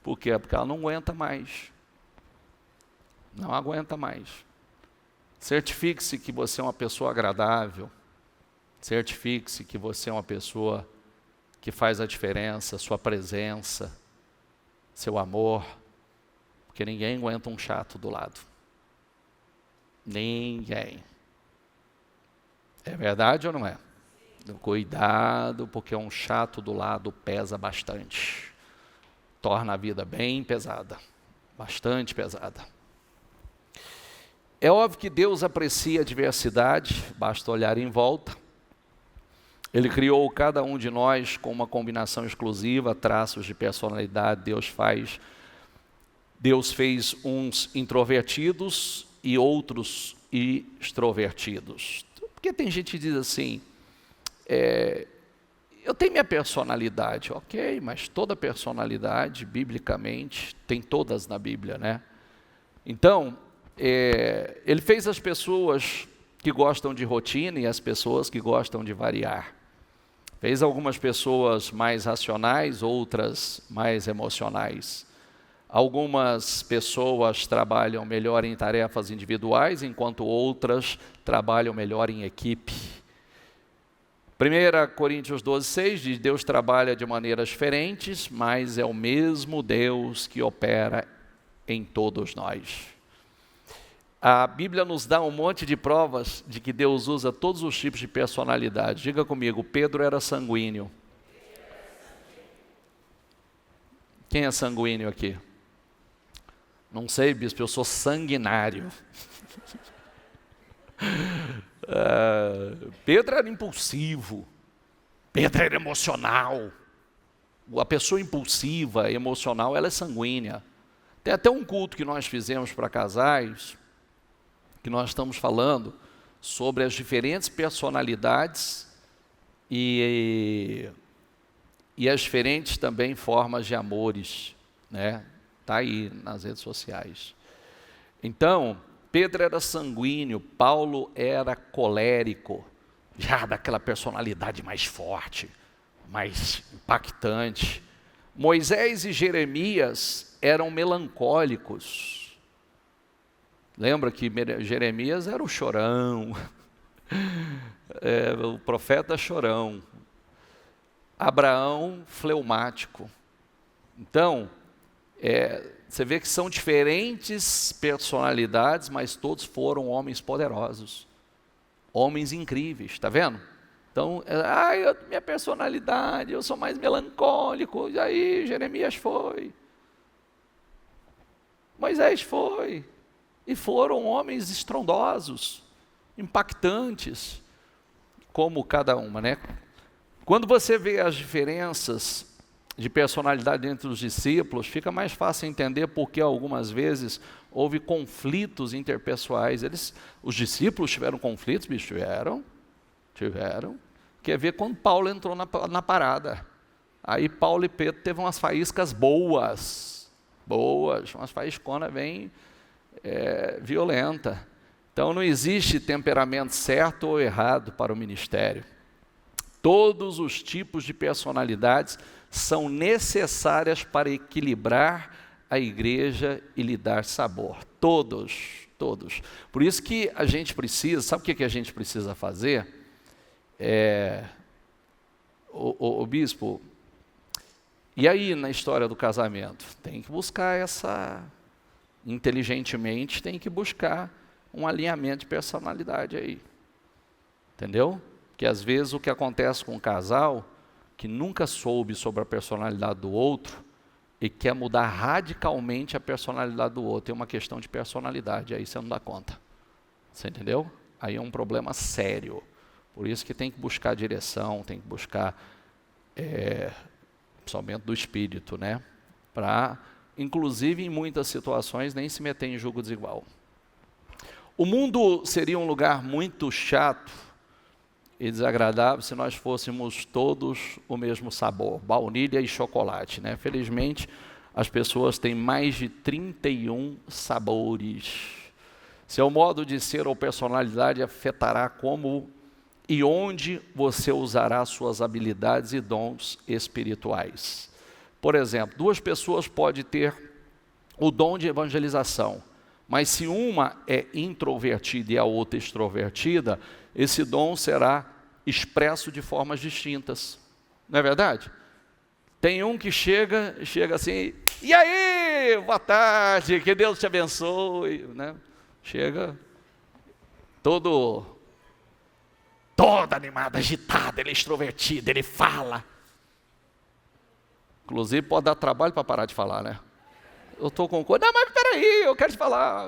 Por quê? Porque ela não aguenta mais. Não aguenta mais. Certifique-se que você é uma pessoa agradável. Certifique-se que você é uma pessoa que faz a diferença, sua presença, seu amor, porque ninguém aguenta um chato do lado. Ninguém. É verdade ou não é? Cuidado, porque um chato do lado pesa bastante. Torna a vida bem pesada, bastante pesada. É óbvio que Deus aprecia a diversidade, basta olhar em volta. Ele criou cada um de nós com uma combinação exclusiva, traços de personalidade. Deus fez uns introvertidos e outros extrovertidos. Porque tem gente que diz assim, eu tenho minha personalidade, ok, mas toda personalidade, biblicamente, tem todas na Bíblia, né? Então, ele fez as pessoas que gostam de rotina e as pessoas que gostam de variar. Fez algumas pessoas mais racionais, outras mais emocionais. Algumas pessoas trabalham melhor em tarefas individuais, enquanto outras trabalham melhor em equipe. 1 Coríntios 12:6 diz, Deus trabalha de maneiras diferentes, mas é o mesmo Deus que opera em todos nós. A Bíblia nos dá um monte de provas de que Deus usa todos os tipos de personalidade. Diga comigo, Pedro era sanguíneo. Quem é sanguíneo aqui? Não sei, bispo, eu sou sanguinário. Pedro era impulsivo. Pedro era emocional. A pessoa impulsiva, emocional, ela é sanguínea. Tem até um culto que nós fizemos para casais, que nós estamos falando sobre as diferentes personalidades e as diferentes também formas de amores, né? Está aí nas redes sociais. Então, Pedro era sanguíneo, Paulo era colérico, já daquela personalidade mais forte, mais impactante. Moisés e Jeremias eram melancólicos. Lembra que Jeremias era o chorão, o profeta chorão. Abraão, fleumático. Então, você vê que são diferentes personalidades, mas todos foram homens poderosos, homens incríveis, está vendo? Então, minha personalidade, eu sou mais melancólico, e aí Jeremias foi, Moisés foi, e foram homens estrondosos, impactantes, como cada uma, né? Quando você vê as diferenças de personalidade entre os discípulos, fica mais fácil entender porque algumas vezes houve conflitos interpessoais. Os discípulos tiveram conflitos, bicho? Tiveram. Quer ver quando Paulo entrou na parada. Aí Paulo e Pedro teve umas faíscas boas, umas faísconas bem violenta. Então não existe temperamento certo ou errado para o ministério. Todos os tipos de personalidades são necessárias para equilibrar a igreja e lhe dar sabor. Todos. Por isso que a gente precisa, sabe o que a gente precisa fazer? O bispo, e aí na história do casamento? Tem que buscar inteligentemente, tem que buscar um alinhamento de personalidade aí. Entendeu? Porque às vezes o que acontece com um casal que nunca soube sobre a personalidade do outro e quer mudar radicalmente a personalidade do outro. É uma questão de personalidade, aí você não dá conta. Você entendeu? Aí é um problema sério. Por isso que tem que buscar direção, tem que buscar principalmente do espírito, né? Para, inclusive em muitas situações, nem se meter em julgo desigual. O mundo seria um lugar muito chato e desagradável se nós fôssemos todos o mesmo sabor, baunilha e chocolate, né? Felizmente, as pessoas têm mais de 31 sabores. Seu modo de ser ou personalidade afetará como e onde você usará suas habilidades e dons espirituais. Por exemplo, duas pessoas podem ter o dom de evangelização, mas se uma é introvertida e a outra extrovertida, esse dom será expresso de formas distintas. Não é verdade? Tem um que chega assim, e aí, boa tarde, que Deus te abençoe, né? Chega todo animado, agitado, ele é extrovertido, ele fala. Inclusive pode dar trabalho para parar de falar, né? Eu estou com coisa, não, mas peraí, eu quero te falar.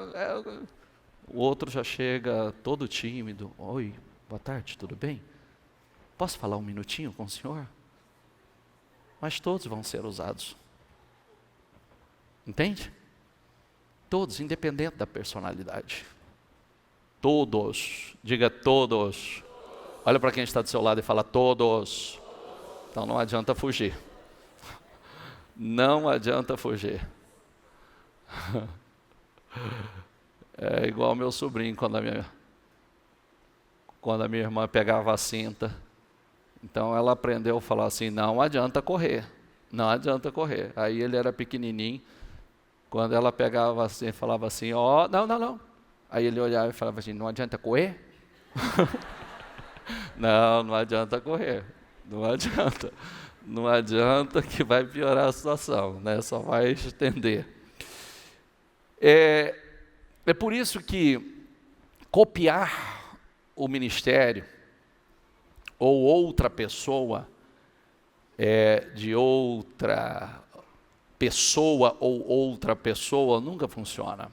O outro já chega todo tímido. Oi, boa tarde, tudo bem? Posso falar um minutinho com o senhor? Mas todos vão ser usados. Entende? Todos, independente da personalidade. Todos, diga todos. Olha para quem está do seu lado e fala todos. Então não adianta fugir. Não adianta fugir. É igual meu sobrinho, quando a minha irmã pegava a cinta. Então ela aprendeu a falar assim, não adianta correr. Não adianta correr. Aí ele era pequenininho. Quando ela pegava assim, falava assim, ó, não. Aí ele olhava e falava assim, não adianta correr? Não adianta correr. Não adianta que vai piorar a situação, né? Só vai estender. É por isso que copiar o ministério ou outra pessoa de outra pessoa ou outra pessoa nunca funciona.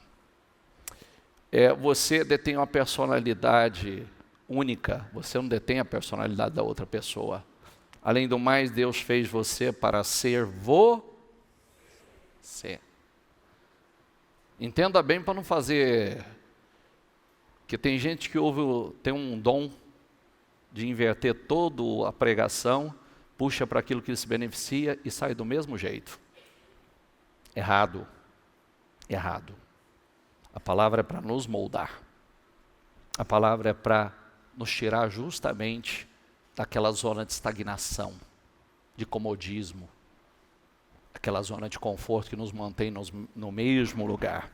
Você detém uma personalidade única, você não detém a personalidade da outra pessoa. Além do mais, Deus fez você para ser você. Entenda bem para não fazer... Porque tem gente que tem um dom de inverter toda a pregação, puxa para aquilo que se beneficia e sai do mesmo jeito. Errado. A palavra é para nos moldar. A palavra é para nos tirar justamente daquela zona de estagnação, de comodismo, aquela zona de conforto que nos mantém no mesmo lugar.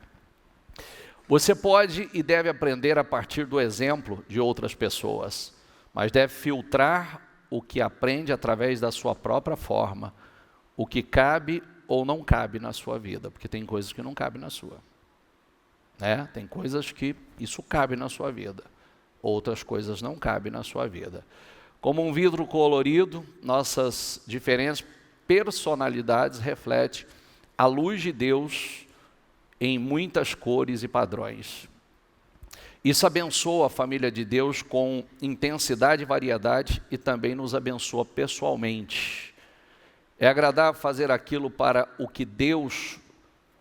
Você pode e deve aprender a partir do exemplo de outras pessoas, mas deve filtrar o que aprende através da sua própria forma, o que cabe ou não cabe na sua vida, porque tem coisas que não cabem na sua. Tem coisas que isso cabe na sua vida, outras coisas não cabem na sua vida. Como um vidro colorido, nossas diferentes personalidades refletem a luz de Deus em muitas cores e padrões. Isso abençoa a família de Deus com intensidade e variedade e também nos abençoa pessoalmente. É agradável fazer aquilo para o que Deus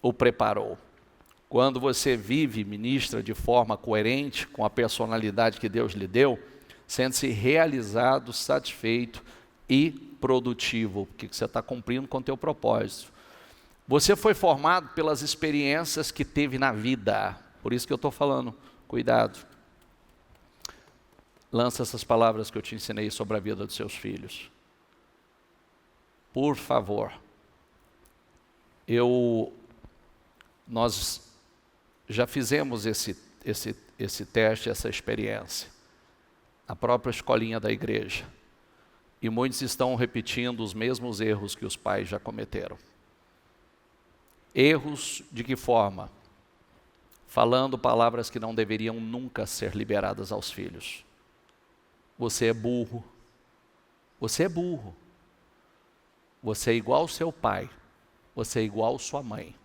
o preparou. Quando você vive e ministra de forma coerente com a personalidade que Deus lhe deu, sente-se realizado, satisfeito e produtivo, porque você está cumprindo com o teu propósito. Você foi formado pelas experiências que teve na vida, por isso que eu estou falando, cuidado. lança essas palavras que eu te ensinei sobre a vida dos seus filhos. Por favor. Nós já fizemos esse teste, essa experiência. A própria escolinha da igreja. E muitos estão repetindo os mesmos erros que os pais já cometeram. Erros de que forma? Falando palavras que não deveriam nunca ser liberadas aos filhos. Você é burro. Você é burro. Você é igual ao seu pai. Você é igual à sua mãe.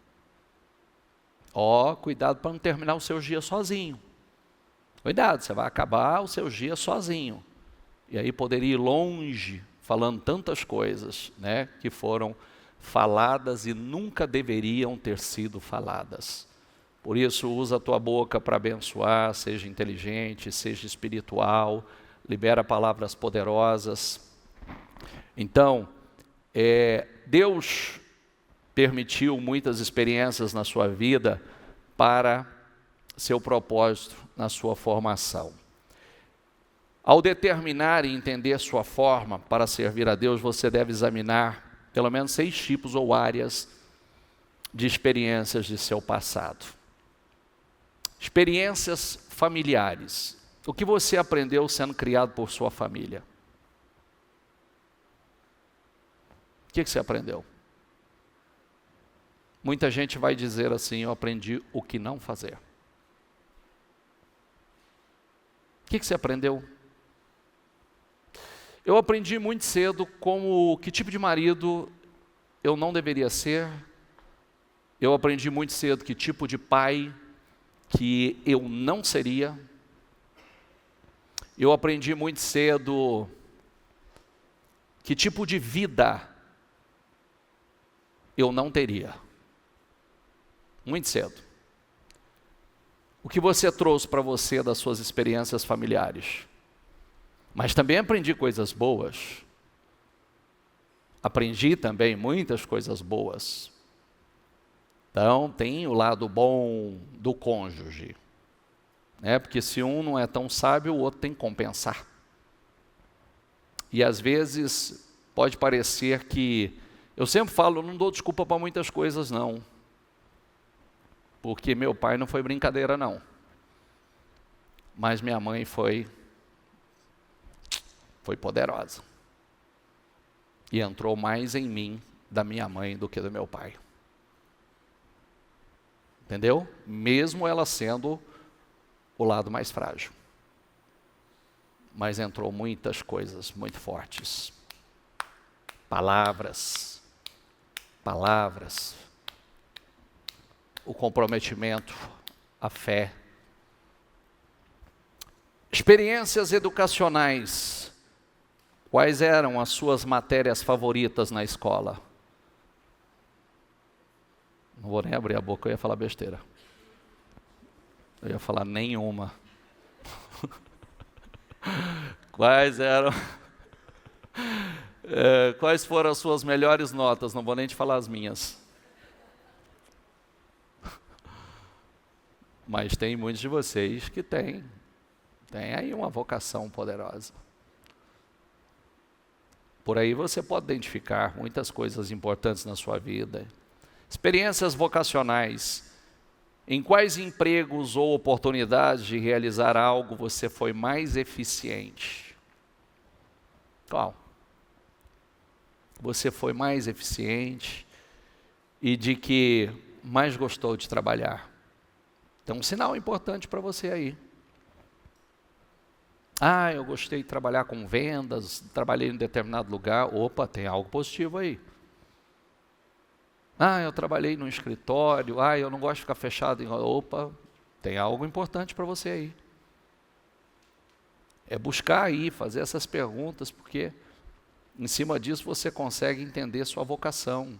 Cuidado para não terminar os seus dias sozinho. Cuidado, você vai acabar os seus dias sozinho. E aí poderia ir longe falando tantas coisas, né, que foram faladas e nunca deveriam ter sido faladas. Por isso, usa a tua boca para abençoar, seja inteligente, seja espiritual, libera palavras poderosas. Então, Deus permitiu muitas experiências na sua vida para seu propósito na sua formação. Ao determinar e entender sua forma para servir a Deus, você deve examinar pelo menos 6 tipos ou áreas de experiências de seu passado. Experiências familiares. O que você aprendeu sendo criado por sua família? O que você aprendeu? Muita gente vai dizer assim, eu aprendi o que não fazer. O que você aprendeu? Eu aprendi muito cedo que tipo de marido eu não deveria ser. Eu aprendi muito cedo que tipo de pai que eu não seria. Eu aprendi muito cedo que tipo de vida eu não teria. Muito cedo. O que você trouxe para você das suas experiências familiares? Mas também aprendi coisas boas. Aprendi também muitas coisas boas. Então, tem o lado bom do cônjuge. Né? Porque se um não é tão sábio, o outro tem que compensar. E às vezes, pode parecer que... Eu sempre falo, eu não dou desculpa para muitas coisas, não. Porque meu pai não foi brincadeira, não. Mas minha mãe foi poderosa. E entrou mais em mim da minha mãe do que do meu pai. Entendeu? Mesmo ela sendo o lado mais frágil. Mas entrou muitas coisas muito fortes. Palavras. O comprometimento, a fé. Experiências educacionais. Quais eram as suas matérias favoritas na escola? Não vou nem abrir a boca, eu ia falar besteira. Eu ia falar nenhuma. Quais foram as suas melhores notas? Não vou nem te falar as minhas. Mas tem muitos de vocês que têm aí uma vocação poderosa. Por aí você pode identificar muitas coisas importantes na sua vida. Experiências vocacionais. Em quais empregos ou oportunidades de realizar algo você foi mais eficiente? Qual? Você foi mais eficiente e de que mais gostou de trabalhar? Então, um sinal importante para você aí. Eu gostei de trabalhar com vendas, trabalhei em determinado lugar. Opa, tem algo positivo aí. Eu trabalhei no escritório. Eu não gosto de ficar fechado em... Opa, tem algo importante para você aí. É buscar aí, fazer essas perguntas, porque em cima disso você consegue entender sua vocação.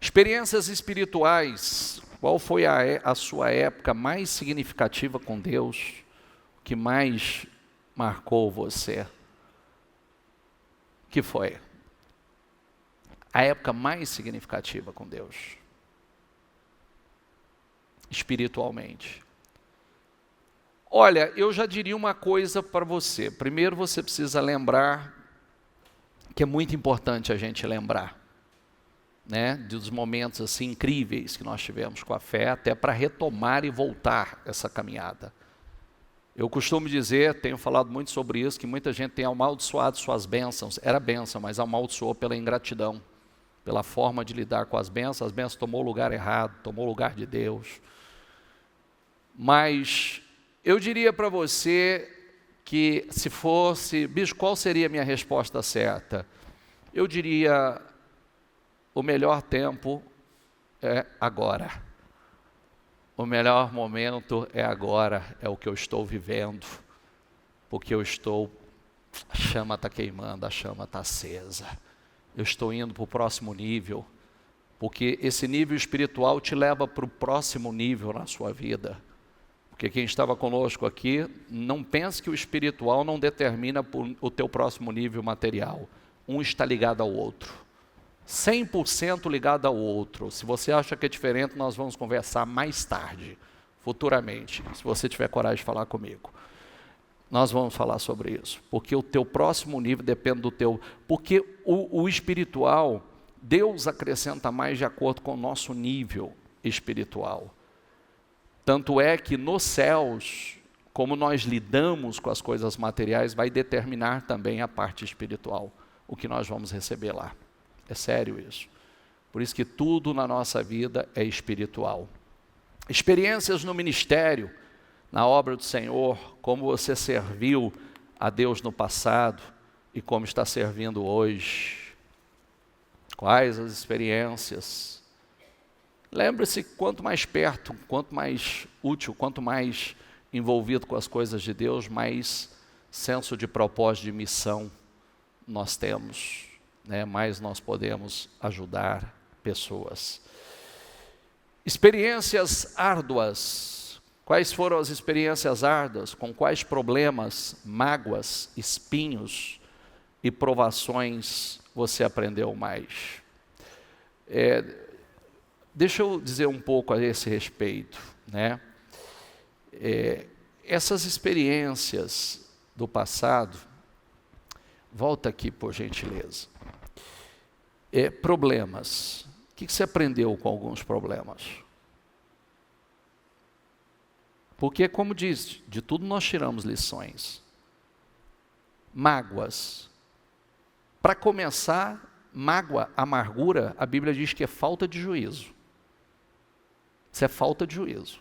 Experiências espirituais. Qual foi a sua época mais significativa com Deus? O que mais marcou você? O que foi? A época mais significativa com Deus. Espiritualmente. Olha, eu já diria uma coisa para você. Primeiro você precisa lembrar, que é muito importante a gente lembrar, né, dos momentos assim incríveis que nós tivemos com a fé, até para retomar e voltar essa caminhada. Eu costumo dizer, tenho falado muito sobre isso, que muita gente tem amaldiçoado suas bênçãos. Era bênção, mas amaldiçoou pela ingratidão, pela forma de lidar com as bênçãos tomou o lugar errado, tomou o lugar de Deus. Mas eu diria para você que se fosse, bicho, qual seria a minha resposta certa? Eu diria, o melhor tempo é agora. O melhor momento é agora, é o que eu estou vivendo, porque a chama está queimando, a chama está acesa. Eu estou indo para o próximo nível, porque esse nível espiritual te leva para o próximo nível na sua vida. Porque quem estava conosco aqui, não pense que o espiritual não determina o teu próximo nível material. Um está ligado ao outro. 100% ligado ao outro. Se você acha que é diferente, nós vamos conversar mais tarde, futuramente, se você tiver coragem de falar comigo. Nós vamos falar sobre isso, porque o teu próximo nível depende do teu... Porque o espiritual, Deus acrescenta mais de acordo com o nosso nível espiritual. Tanto é que nos céus, como nós lidamos com as coisas materiais, vai determinar também a parte espiritual, o que nós vamos receber lá. É sério isso. Por isso que tudo na nossa vida é espiritual. Experiências no ministério, na obra do Senhor, como você serviu a Deus no passado e como está servindo hoje. Quais as experiências? Lembre-se, quanto mais perto, quanto mais útil, quanto mais envolvido com as coisas de Deus, mais senso de propósito, de missão nós temos. Mais nós podemos ajudar pessoas. Experiências árduas. Quais foram as experiências árduas? Com quais problemas, mágoas, espinhos e provações você aprendeu mais? Deixa eu dizer um pouco a esse respeito, essas experiências do passado, volta aqui por gentileza. Problemas. O que você aprendeu com alguns problemas? Porque, como diz, de tudo nós tiramos lições. Mágoas. Para começar, mágoa, amargura, a Bíblia diz que é falta de juízo. Isso é falta de juízo.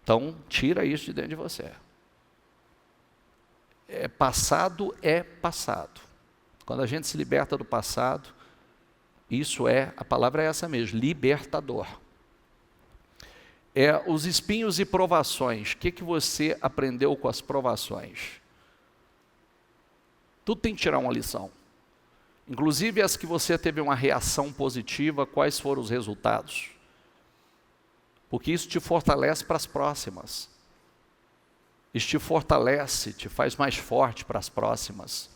Então, tira isso de dentro de você. Passado é passado. Quando a gente se liberta do passado, a palavra é essa mesmo, libertador. Os espinhos e provações. O que você aprendeu com as provações? Tudo tem que tirar uma lição. Inclusive as que você teve uma reação positiva, quais foram os resultados? Porque isso te fortalece para as próximas. Isso te fortalece, te faz mais forte para as próximas.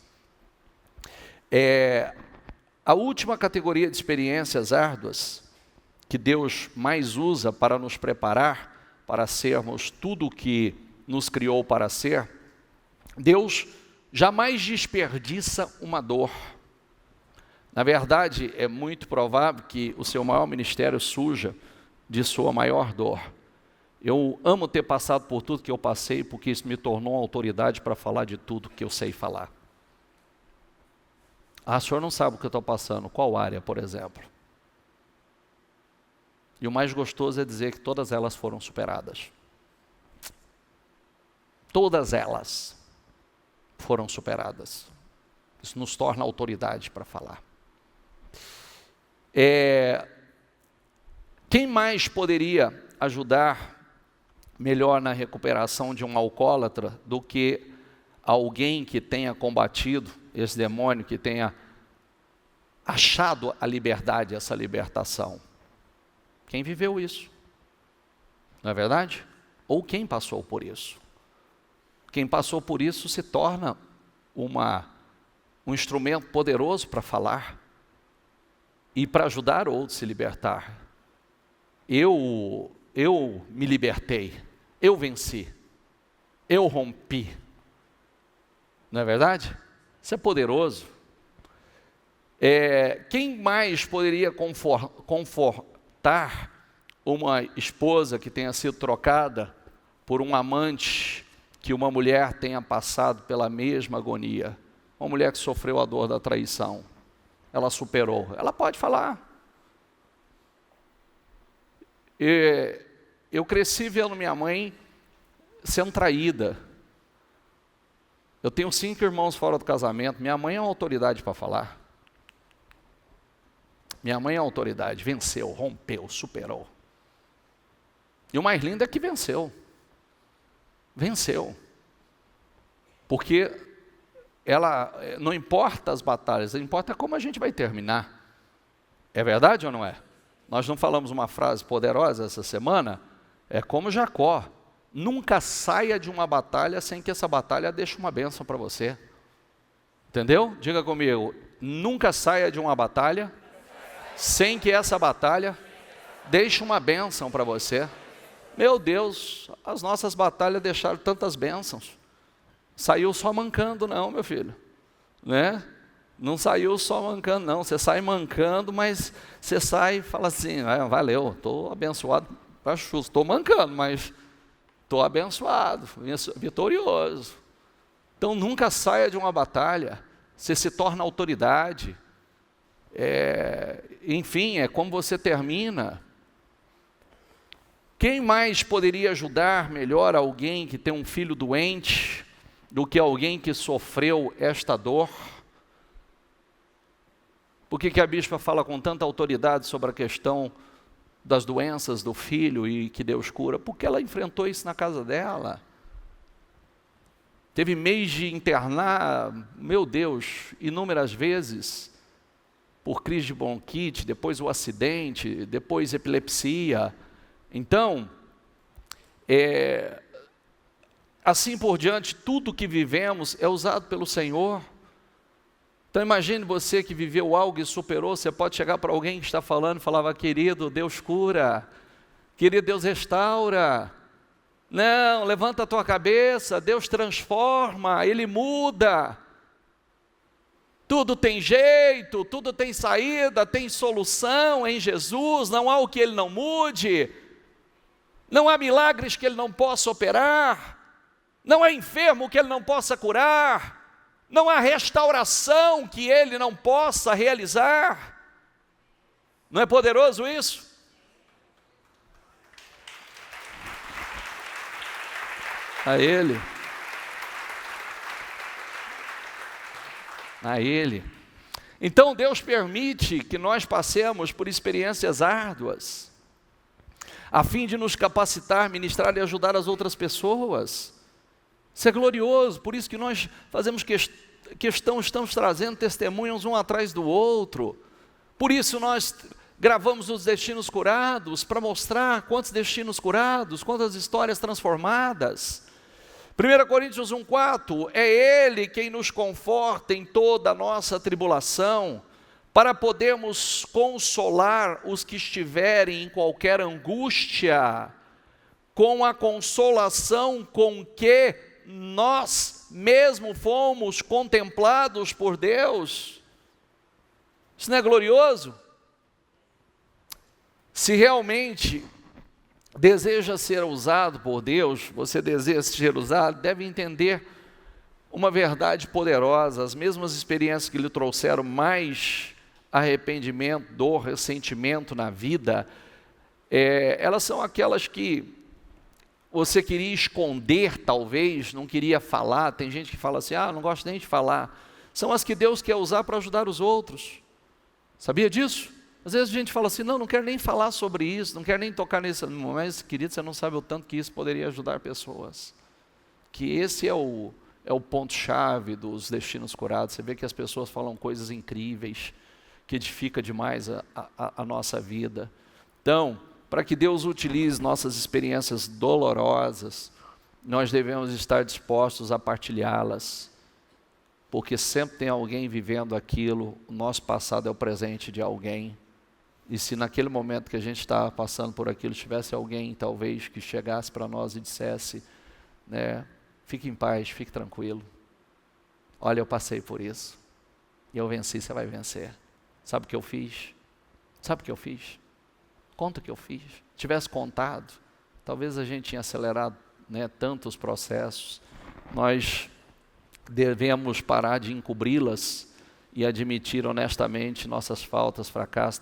A última categoria de experiências árduas, que Deus mais usa para nos preparar, para sermos tudo o que nos criou para ser, Deus jamais desperdiça uma dor. Na verdade, é muito provável que o seu maior ministério surja de sua maior dor. Eu amo ter passado por tudo que eu passei, porque isso me tornou uma autoridade para falar de tudo que eu sei falar. O senhor não sabe o que eu estou passando, qual área, por exemplo? E o mais gostoso é dizer que todas elas foram superadas. Todas elas foram superadas. Isso nos torna autoridade para falar. Quem mais poderia ajudar melhor na recuperação de um alcoólatra do que alguém que tenha combatido esse demônio, que tenha achado a liberdade, essa libertação? Quem viveu isso, não é verdade? Ou quem passou por isso? Quem passou por isso se torna um instrumento poderoso para falar e para ajudar outros a se libertar. Eu me libertei, eu venci. eu rompi. Não é verdade? Isso é poderoso. Quem mais poderia confortar uma esposa que tenha sido trocada por um amante, que uma mulher tenha passado pela mesma agonia? Uma mulher que sofreu a dor da traição, ela superou, ela pode falar. Eu cresci vendo minha mãe sendo traída. Eu tenho 5 irmãos fora do casamento, minha mãe é uma autoridade para falar. Minha mãe é autoridade, venceu, rompeu, superou. E o mais lindo é que venceu. Venceu. Porque ela, não importa as batalhas, importa como a gente vai terminar. É verdade ou não é? Nós não falamos uma frase poderosa essa semana? É como Jacó. Nunca saia de uma batalha sem que essa batalha deixe uma bênção para você. Entendeu? Diga comigo. Nunca saia de uma batalha sem que essa batalha deixe uma bênção para você. Meu Deus, as nossas batalhas deixaram tantas bênçãos. Saiu só mancando não, meu filho. Né? Não saiu só mancando não. Você sai mancando, mas você sai e fala assim, valeu, estou abençoado. Estou mancando, mas estou abençoado, vitorioso. Então nunca saia de uma batalha. Você se torna autoridade. Enfim, é como você termina. Quem mais poderia ajudar melhor alguém que tem um filho doente do que alguém que sofreu esta dor? Por que a bispa fala com tanta autoridade sobre a questão das doenças do filho e que Deus cura? Porque ela enfrentou isso na casa dela. Teve mês de internar, meu Deus, inúmeras vezes, por crise de bronquite, depois o acidente, depois epilepsia. Então, assim por diante, tudo que vivemos é usado pelo Senhor. Então imagine você que viveu algo e superou, você pode chegar para alguém que está falando e falava, querido, Deus cura, querido, Deus restaura. Não, levanta a tua cabeça, Deus transforma, Ele muda. Tudo tem jeito, tudo tem saída, tem solução em Jesus, não há o que Ele não mude. Não há milagres que Ele não possa operar, não há enfermo que Ele não possa curar, não há restauração que Ele não possa realizar. Não é poderoso isso? A Ele. A Ele. Então Deus permite que nós passemos por experiências árduas, a fim de nos capacitar, ministrar e ajudar as outras pessoas. Isso é glorioso, por isso que nós fazemos questão, estamos trazendo testemunhos um atrás do outro. Por isso nós gravamos os destinos curados, para mostrar quantos destinos curados, quantas histórias transformadas. 1 Coríntios 1,4, é Ele quem nos conforta em toda a nossa tribulação, para podermos consolar os que estiverem em qualquer angústia, com a consolação com que nós mesmos fomos contemplados por Deus. Isso não é glorioso? Se realmente deseja ser usado por Deus, você deseja ser usado, deve entender uma verdade poderosa. As mesmas experiências que lhe trouxeram mais arrependimento, dor, ressentimento na vida, elas são aquelas que você queria esconder, talvez, não queria falar. Tem gente que fala assim, não gosto nem de falar. São as que Deus quer usar para ajudar os outros. Sabia disso? Às vezes a gente fala assim, não quero nem falar sobre isso, não quero nem tocar nisso. Mas, querido, você não sabe o tanto que isso poderia ajudar pessoas. Que esse é o ponto-chave dos destinos curados. Você vê que as pessoas falam coisas incríveis, que edifica demais a nossa vida. Então, para que Deus utilize nossas experiências dolorosas, nós devemos estar dispostos a partilhá-las, porque sempre tem alguém vivendo aquilo. O nosso passado é o presente de alguém, e se naquele momento que a gente estava passando por aquilo, tivesse alguém talvez que chegasse para nós e dissesse, Fique em paz, fique tranquilo. Olha, eu passei por isso. E eu venci, você vai vencer. Sabe o que eu fiz? Sabe o que eu fiz? Conta o que eu fiz. Se tivesse contado, talvez a gente tinha acelerado, né, tantos processos. Nós devemos parar de encobri-las e admitir honestamente nossas faltas, fracassos,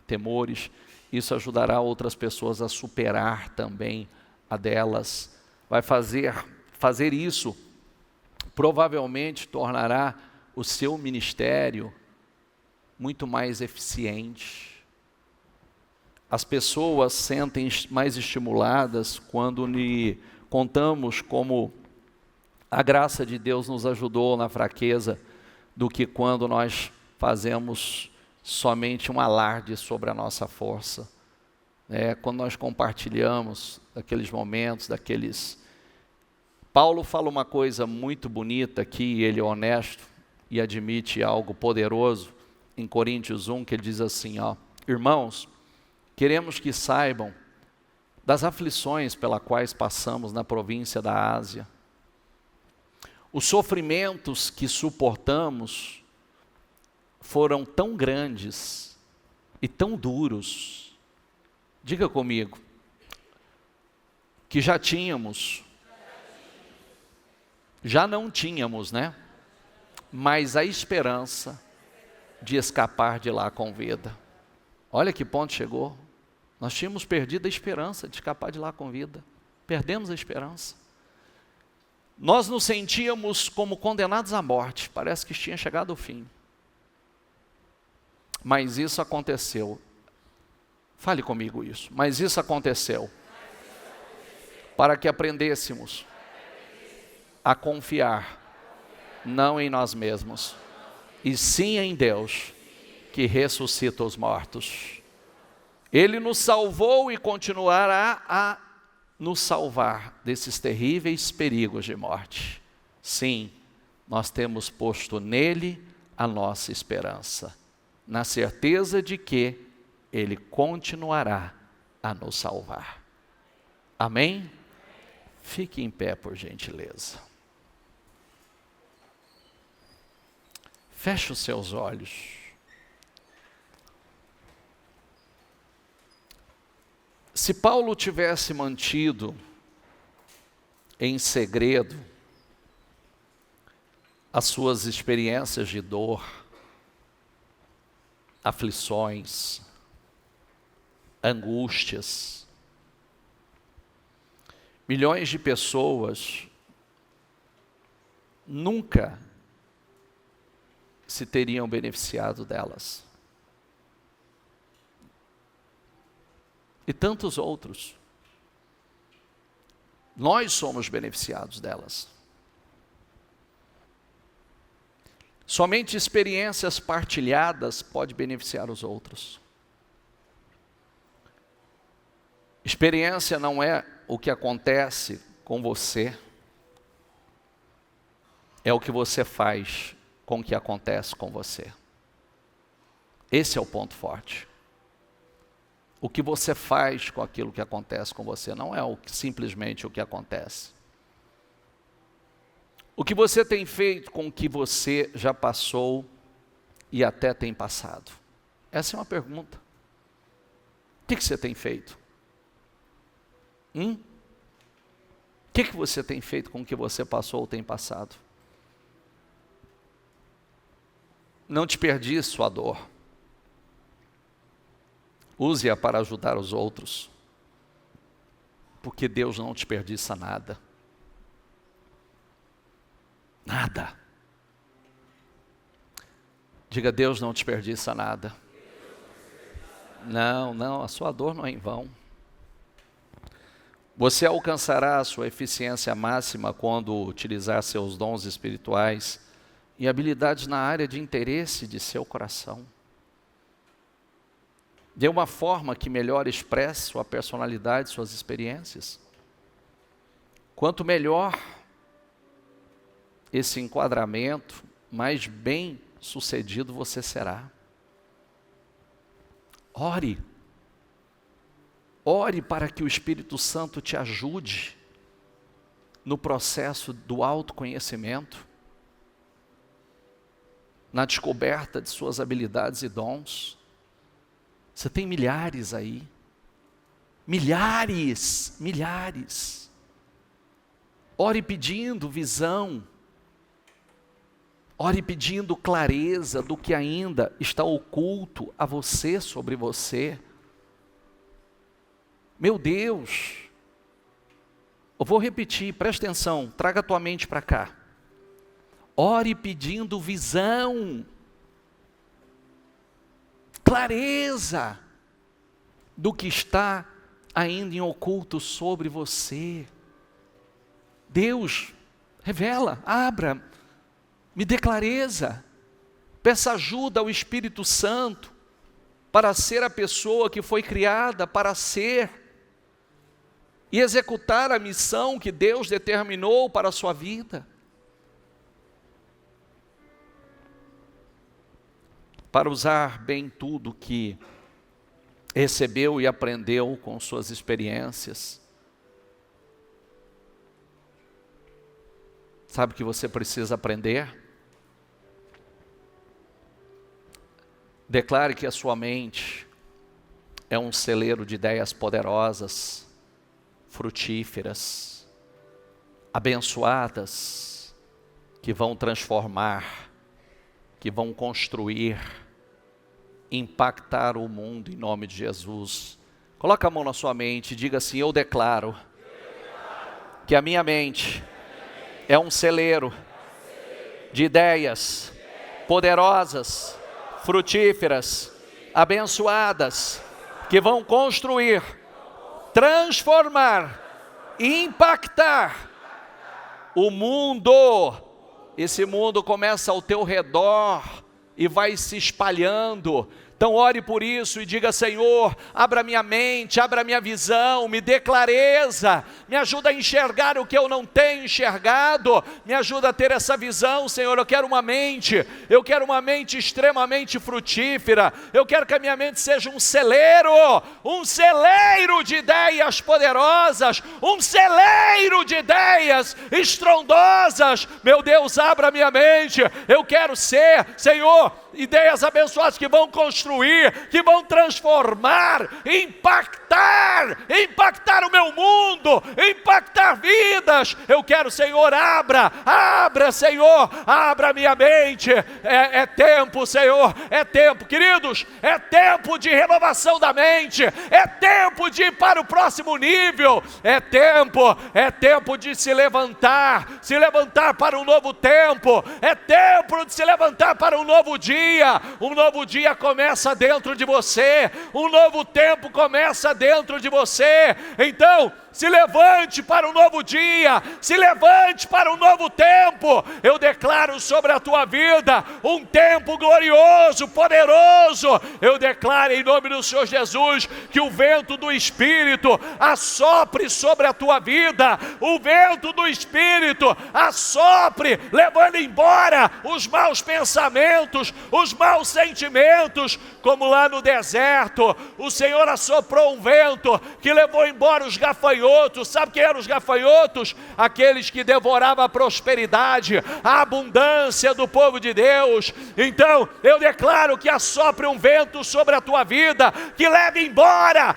temores. Isso ajudará outras pessoas a superar também a delas. Vai fazer isso, provavelmente tornará o seu ministério muito mais eficiente. As pessoas sentem mais estimuladas quando lhe contamos como a graça de Deus nos ajudou na fraqueza, do que quando nós fazemos somente um alarde sobre a nossa força. Quando nós compartilhamos daqueles momentos, Paulo fala uma coisa muito bonita aqui, ele é honesto e admite algo poderoso, em Coríntios 1, que ele diz assim, irmãos, queremos que saibam das aflições pelas quais passamos na província da Ásia. Os sofrimentos que suportamos foram tão grandes e tão duros. Diga comigo, que já não tínhamos, né? Mas a esperança de escapar de lá com vida. Olha que ponto chegou. Nós tínhamos perdido a esperança de escapar de lá com vida. Perdemos a esperança. Nós nos sentíamos como condenados à morte. Parece que tinha chegado o fim. Mas isso aconteceu. Fale comigo isso. Mas isso aconteceu. Para que aprendêssemos a confiar, não em nós mesmos, e sim em Deus, que ressuscita os mortos. Ele nos salvou e continuará a nos salvar desses terríveis perigos de morte. Sim, nós temos posto nele a nossa esperança, na certeza de que ele continuará a nos salvar. Amém? Fique em pé, por gentileza. Feche os seus olhos. Se Paulo tivesse mantido em segredo as suas experiências de dor, aflições, angústias, milhões de pessoas nunca se teriam beneficiado delas. E tantos outros. Nós somos beneficiados delas. Somente experiências partilhadas podem beneficiar os outros. Experiência não é o que acontece com você, é o que você faz com o que acontece com você. Esse é o ponto forte. O que você faz com aquilo que acontece com você, não é simplesmente o que acontece. O que você tem feito com o que você já passou e até tem passado? Essa é uma pergunta. O que você tem feito? O que você tem feito com o que você passou ou tem passado? Não desperdice sua dor. Use-a para ajudar os outros. Porque Deus não desperdiça nada. Nada. Diga, Deus não desperdiça nada. Não, a sua dor não é em vão. Você alcançará a sua eficiência máxima quando utilizar seus dons espirituais e habilidades na área de interesse de seu coração. De uma forma que melhor expresse sua personalidade, suas experiências. Quanto melhor esse enquadramento, mais bem sucedido você será. Ore. Ore para que o Espírito Santo te ajude no processo do autoconhecimento, na descoberta de suas habilidades e dons. Você tem milhares aí, milhares. Ore pedindo visão, ore pedindo clareza do que ainda está oculto a você, sobre você. Meu Deus, eu vou repetir, presta atenção, traga a tua mente para cá. Ore pedindo visão, clareza do que está ainda em oculto sobre você. Deus, revela, abra, me dê clareza. Peça ajuda ao Espírito Santo para ser a pessoa que foi criada para ser e executar a missão que Deus determinou para a sua vida. Para usar bem tudo que recebeu e aprendeu com suas experiências. Sabe o que você precisa aprender? Declare que a sua mente é um celeiro de ideias poderosas, frutíferas, abençoadas, que vão transformar, que vão construir, impactar o mundo em nome de Jesus. Coloca a mão na sua mente e diga assim: eu declaro que a minha mente é um celeiro de ideias poderosas, frutíferas, abençoadas, que vão construir, transformar, impactar o mundo. Esse mundo começa ao teu redor e vai se espalhando. Então ore por isso e diga: Senhor, abra minha mente, abra minha visão, me dê clareza, me ajuda a enxergar o que eu não tenho enxergado, me ajuda a ter essa visão, Senhor. Eu quero uma mente extremamente frutífera, eu quero que a minha mente seja um celeiro de ideias poderosas, um celeiro de ideias estrondosas. Meu Deus, abra minha mente, eu quero ser, Senhor, ideias abençoadas que vão construir, que vão transformar, impactar o meu mundo, impactar vidas. Eu quero, Senhor, abra, Senhor, abra minha mente. É tempo, Senhor, é tempo, queridos, é tempo de renovação da mente, é tempo de ir para o próximo nível, é tempo de se levantar para um novo tempo, é tempo de se levantar para um novo dia. Um novo dia começa dentro de você, um novo tempo começa dentro de você. Então, se levante para um novo dia, se levante para um novo tempo. Eu declaro sobre a tua vida um tempo glorioso, poderoso. Eu declaro em nome do Senhor Jesus que o vento do Espírito assopre sobre a tua vida, o vento do Espírito assopre, levando embora os maus pensamentos, os maus sentimentos, como lá no deserto, o Senhor assoprou um vento que levou embora os gafanhotos. Sabe quem eram os gafanhotos? Aqueles que devoravam a prosperidade, a abundância do povo de Deus. Então, eu declaro que assopre um vento sobre a tua vida, que leve embora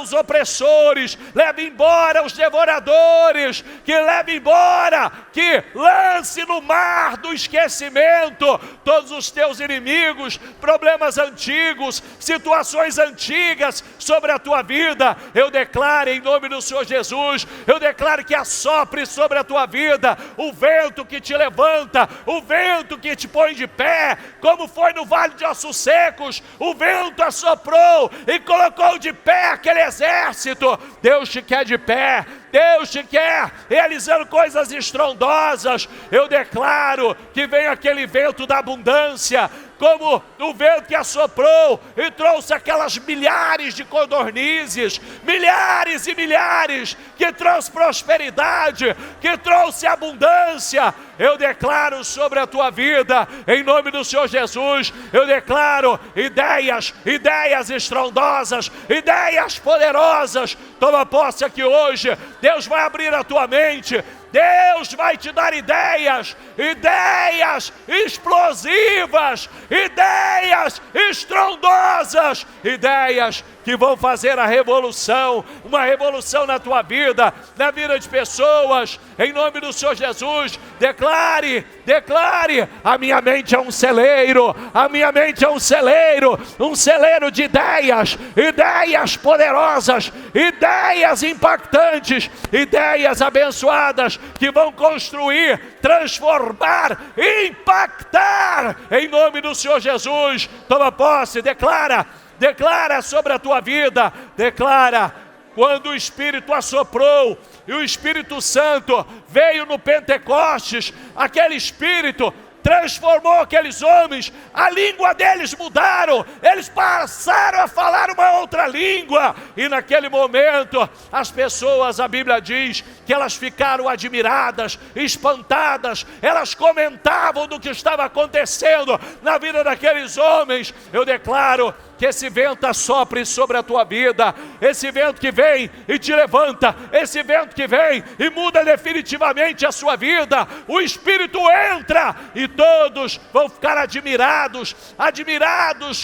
os opressores, leve embora os devoradores, que leve embora, que lance no mar do esquecimento todos os teus inimigos, problemas antigos, situações antigas sobre a tua vida. Eu declaro em nome do Senhor Jesus, eu declaro que assopre sobre a tua vida o vento que te levanta, o vento que te põe de pé, como foi no vale de ossos secos. O vento assoprou e colocou de pé aquele exército. Deus te quer de pé, Deus te quer realizando coisas estrondosas. Eu declaro que vem aquele vento da abundância, como o vento que assoprou e trouxe aquelas milhares de codornizes, milhares e milhares, que trouxe prosperidade, que trouxe abundância. eu declaro sobre a tua vida, em nome do Senhor Jesus, eu declaro ideias estrondosas, ideias poderosas. Toma posse aqui hoje. Deus vai abrir a tua mente, Deus vai te dar ideias explosivas, ideias estrondosas, ideias que vão fazer a revolução, uma revolução na tua vida, na vida de pessoas, em nome do Senhor Jesus. Declare, a minha mente é um celeiro, a minha mente é um celeiro de ideias poderosas, ideias impactantes, ideias abençoadas, que vão construir, transformar, impactar, em nome do Senhor Jesus. Toma posse, declara sobre a tua vida, declara. Quando o Espírito assoprou e o Espírito Santo veio no Pentecostes, aquele Espírito transformou aqueles homens, a língua deles mudaram, eles passaram a falar uma outra língua, e naquele momento, as pessoas, a Bíblia diz, que elas ficaram admiradas, espantadas, elas comentavam do que estava acontecendo na vida daqueles homens. Eu declaro que esse vento assopre sobre a tua vida, esse vento que vem e te levanta, esse vento que vem e muda definitivamente a sua vida. O Espírito entra e todos vão ficar admirados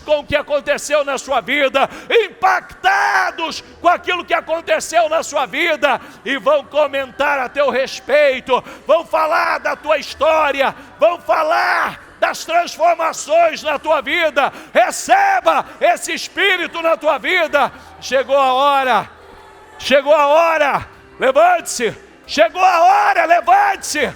com o que aconteceu na sua vida, impactados com aquilo que aconteceu na sua vida, e vão comentar a teu respeito, vão falar da tua história, vão falar das transformações na tua vida. Receba esse Espírito na tua vida. Chegou a hora, levante-se, chegou a hora, levante-se.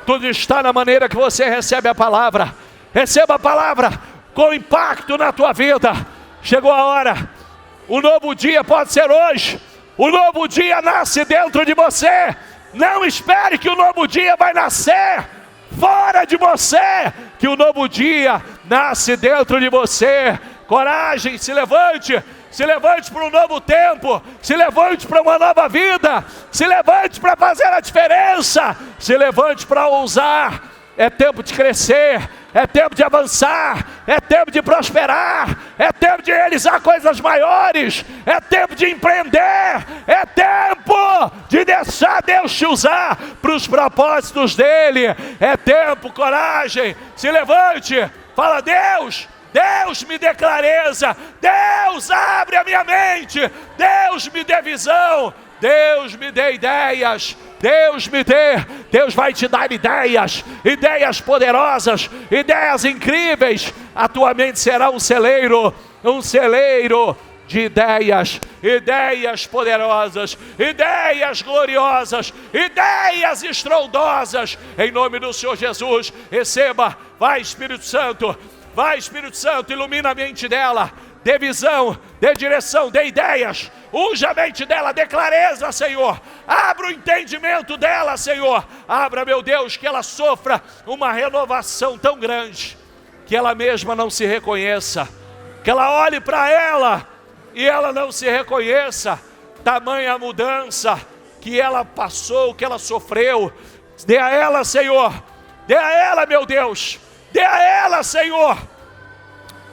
Tudo está na maneira que você recebe a palavra. Receba a palavra com impacto na tua vida. Chegou a hora, o novo dia pode ser hoje, o novo dia nasce dentro de você. Não espere que o novo dia vai nascer fora de você, que o novo dia nasce dentro de você. Coragem, se levante para um novo tempo, se levante para uma nova vida, se levante para fazer a diferença, se levante para ousar. É tempo de crescer, é tempo de avançar, é tempo de prosperar, é tempo de realizar coisas maiores, é tempo de empreender, é tempo de deixar Deus te usar para os propósitos dele. É tempo, coragem, se levante, fala: Deus me dê clareza, Deus abre a minha mente, Deus me dê visão, Deus me dê ideias, Deus vai te dar ideias poderosas, ideias incríveis. A tua mente será um celeiro de ideias poderosas, ideias gloriosas, ideias estrondosas, em nome do Senhor Jesus. Receba, vai Espírito Santo, ilumina a mente dela, dê visão, dê direção, dê ideias, unja a mente dela, dê clareza, Senhor. Abra o entendimento dela, Senhor. Abra, meu Deus, que ela sofra uma renovação tão grande, que ela mesma não se reconheça, que ela olhe para ela e ela não se reconheça. Tamanha mudança que ela passou, que ela sofreu. Dê a ela, Senhor, dê a ela, meu Deus, dê a ela, Senhor.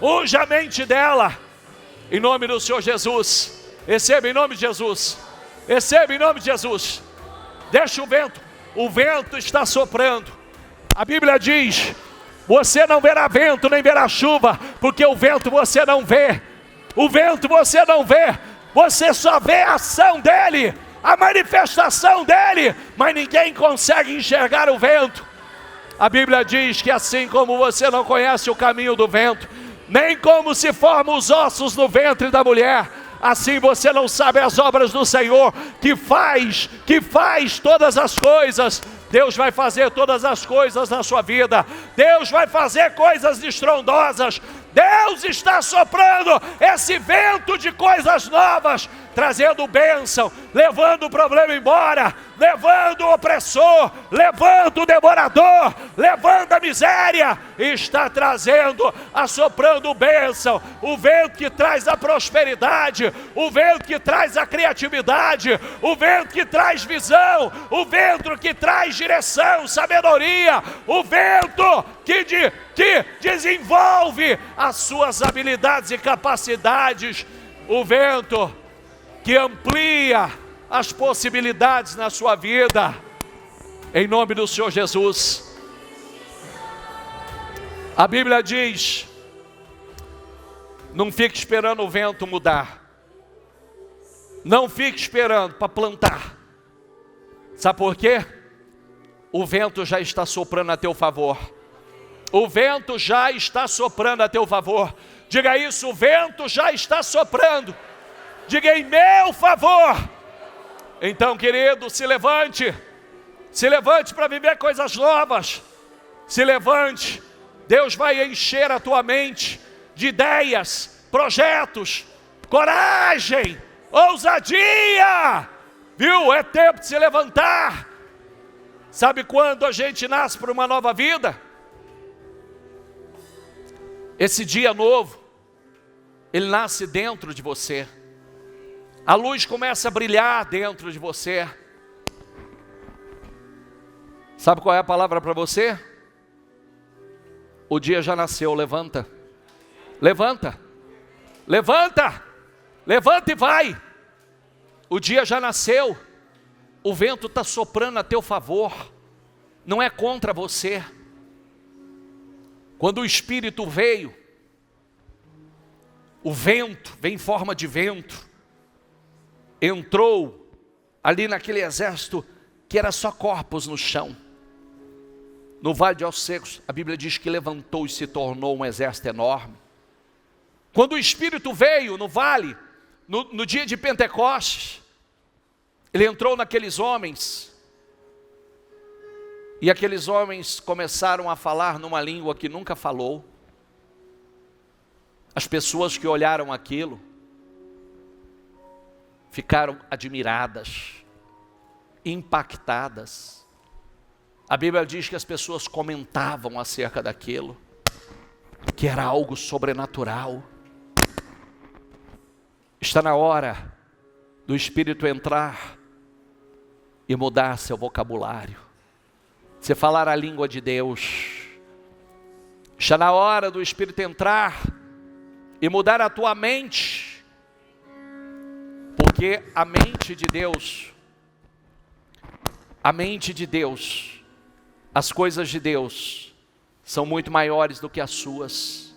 Unja a mente dela, em nome do Senhor Jesus. Receba em nome de Jesus, receba em nome de Jesus. Deixa o vento está soprando. A Bíblia diz: você não verá vento nem verá chuva, porque o vento você não vê, você só vê a ação dele, a manifestação dele, mas ninguém consegue enxergar o vento. A Bíblia diz que assim como você não conhece o caminho do vento, nem como se formam os ossos no ventre da mulher, assim você não sabe as obras do Senhor, que faz todas as coisas. Deus vai fazer todas as coisas na sua vida, Deus vai fazer coisas estrondosas. Deus está soprando esse vento de coisas novas, trazendo bênção, levando o problema embora, levando o opressor, levando o devorador, levando a miséria, e está trazendo, assoprando bênção, o vento que traz a prosperidade, o vento que traz a criatividade, o vento que traz visão, o vento que traz direção, sabedoria, o vento que desenvolve as suas habilidades e capacidades, o vento que amplia as possibilidades na sua vida, em nome do Senhor Jesus. A Bíblia diz: não fique esperando o vento mudar, não fique esperando para plantar. Sabe por quê? O vento já está soprando a teu favor. O vento já está soprando a teu favor. Diga isso: o vento já está soprando. Diga: em meu favor. Então, querido, se levante para viver coisas novas. Se levante. Deus vai encher a tua mente de ideias, projetos, coragem, ousadia. Viu? É tempo de se levantar. Sabe quando a gente nasce para uma nova vida? Esse dia novo, ele nasce dentro de você. A luz começa a brilhar dentro de você. Sabe qual é a palavra para você? O dia já nasceu. Levanta, levanta, levanta, levanta e vai. O dia já nasceu. O vento está soprando a teu favor, não é contra você. Quando o Espírito veio, o vento, vem em forma de vento, entrou ali naquele exército que era só corpos no chão. No vale de ossos secos, a Bíblia diz que levantou e se tornou um exército enorme. Quando o Espírito veio no vale, no dia de Pentecostes, ele entrou naqueles homens, e aqueles homens começaram a falar numa língua que nunca falou. As pessoas que olharam aquilo ficaram admiradas, impactadas. A Bíblia diz que as pessoas comentavam acerca daquilo, que era algo sobrenatural. Está na hora do Espírito entrar e mudar seu vocabulário. Você falar a língua de Deus. Está na hora do Espírito entrar e mudar a tua mente. Porque a mente de Deus, as coisas de Deus são muito maiores do que as suas.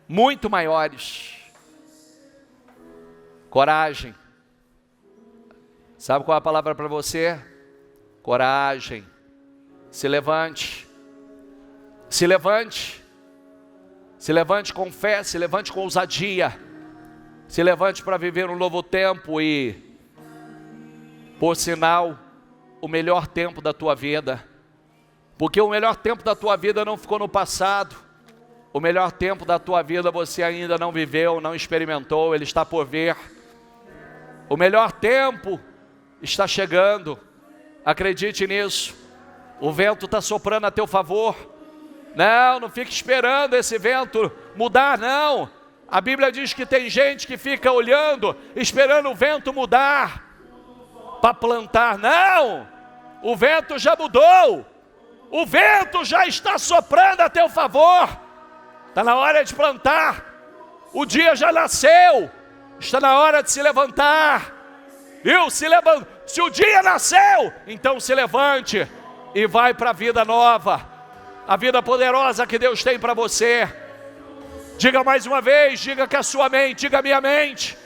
Muito maiores. Coragem. Sabe qual é a palavra para você? Coragem. Se levante. Se levante. Se levante com fé, se levante com ousadia. Se levante para viver um novo tempo e, por sinal, o melhor tempo da tua vida. Porque o melhor tempo da tua vida não ficou no passado. O melhor tempo da tua vida você ainda não viveu, não experimentou, ele está por vir. O melhor tempo está chegando. Acredite nisso. O vento está soprando a teu favor. Não fique esperando esse vento mudar, não. A Bíblia diz que tem gente que fica olhando, esperando o vento mudar para plantar. Não, o vento já mudou. O vento já está soprando a teu favor. Está na hora de plantar. O dia já nasceu. Está na hora de se levantar. Viu? Se o dia nasceu, então se levante e vai para a vida nova, a vida poderosa que Deus tem para você. Diga mais uma vez, diga que a sua mente, diga a minha mente,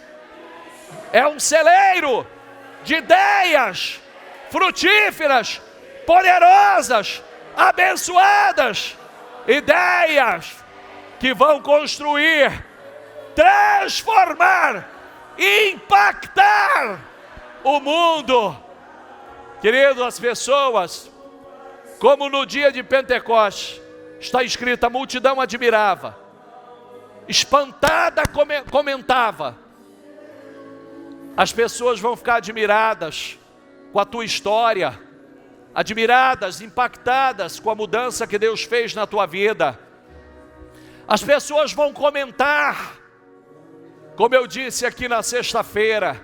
é um celeiro de ideias frutíferas, poderosas, abençoadas, ideias que vão construir, transformar, impactar o mundo. Querido, as pessoas, como no dia de Pentecostes, Está escrito: a multidão admirava, espantada comentava. As pessoas vão ficar admiradas com a tua história, admiradas, impactadas com a mudança que Deus fez na tua vida. As pessoas vão comentar, como eu disse aqui na sexta-feira,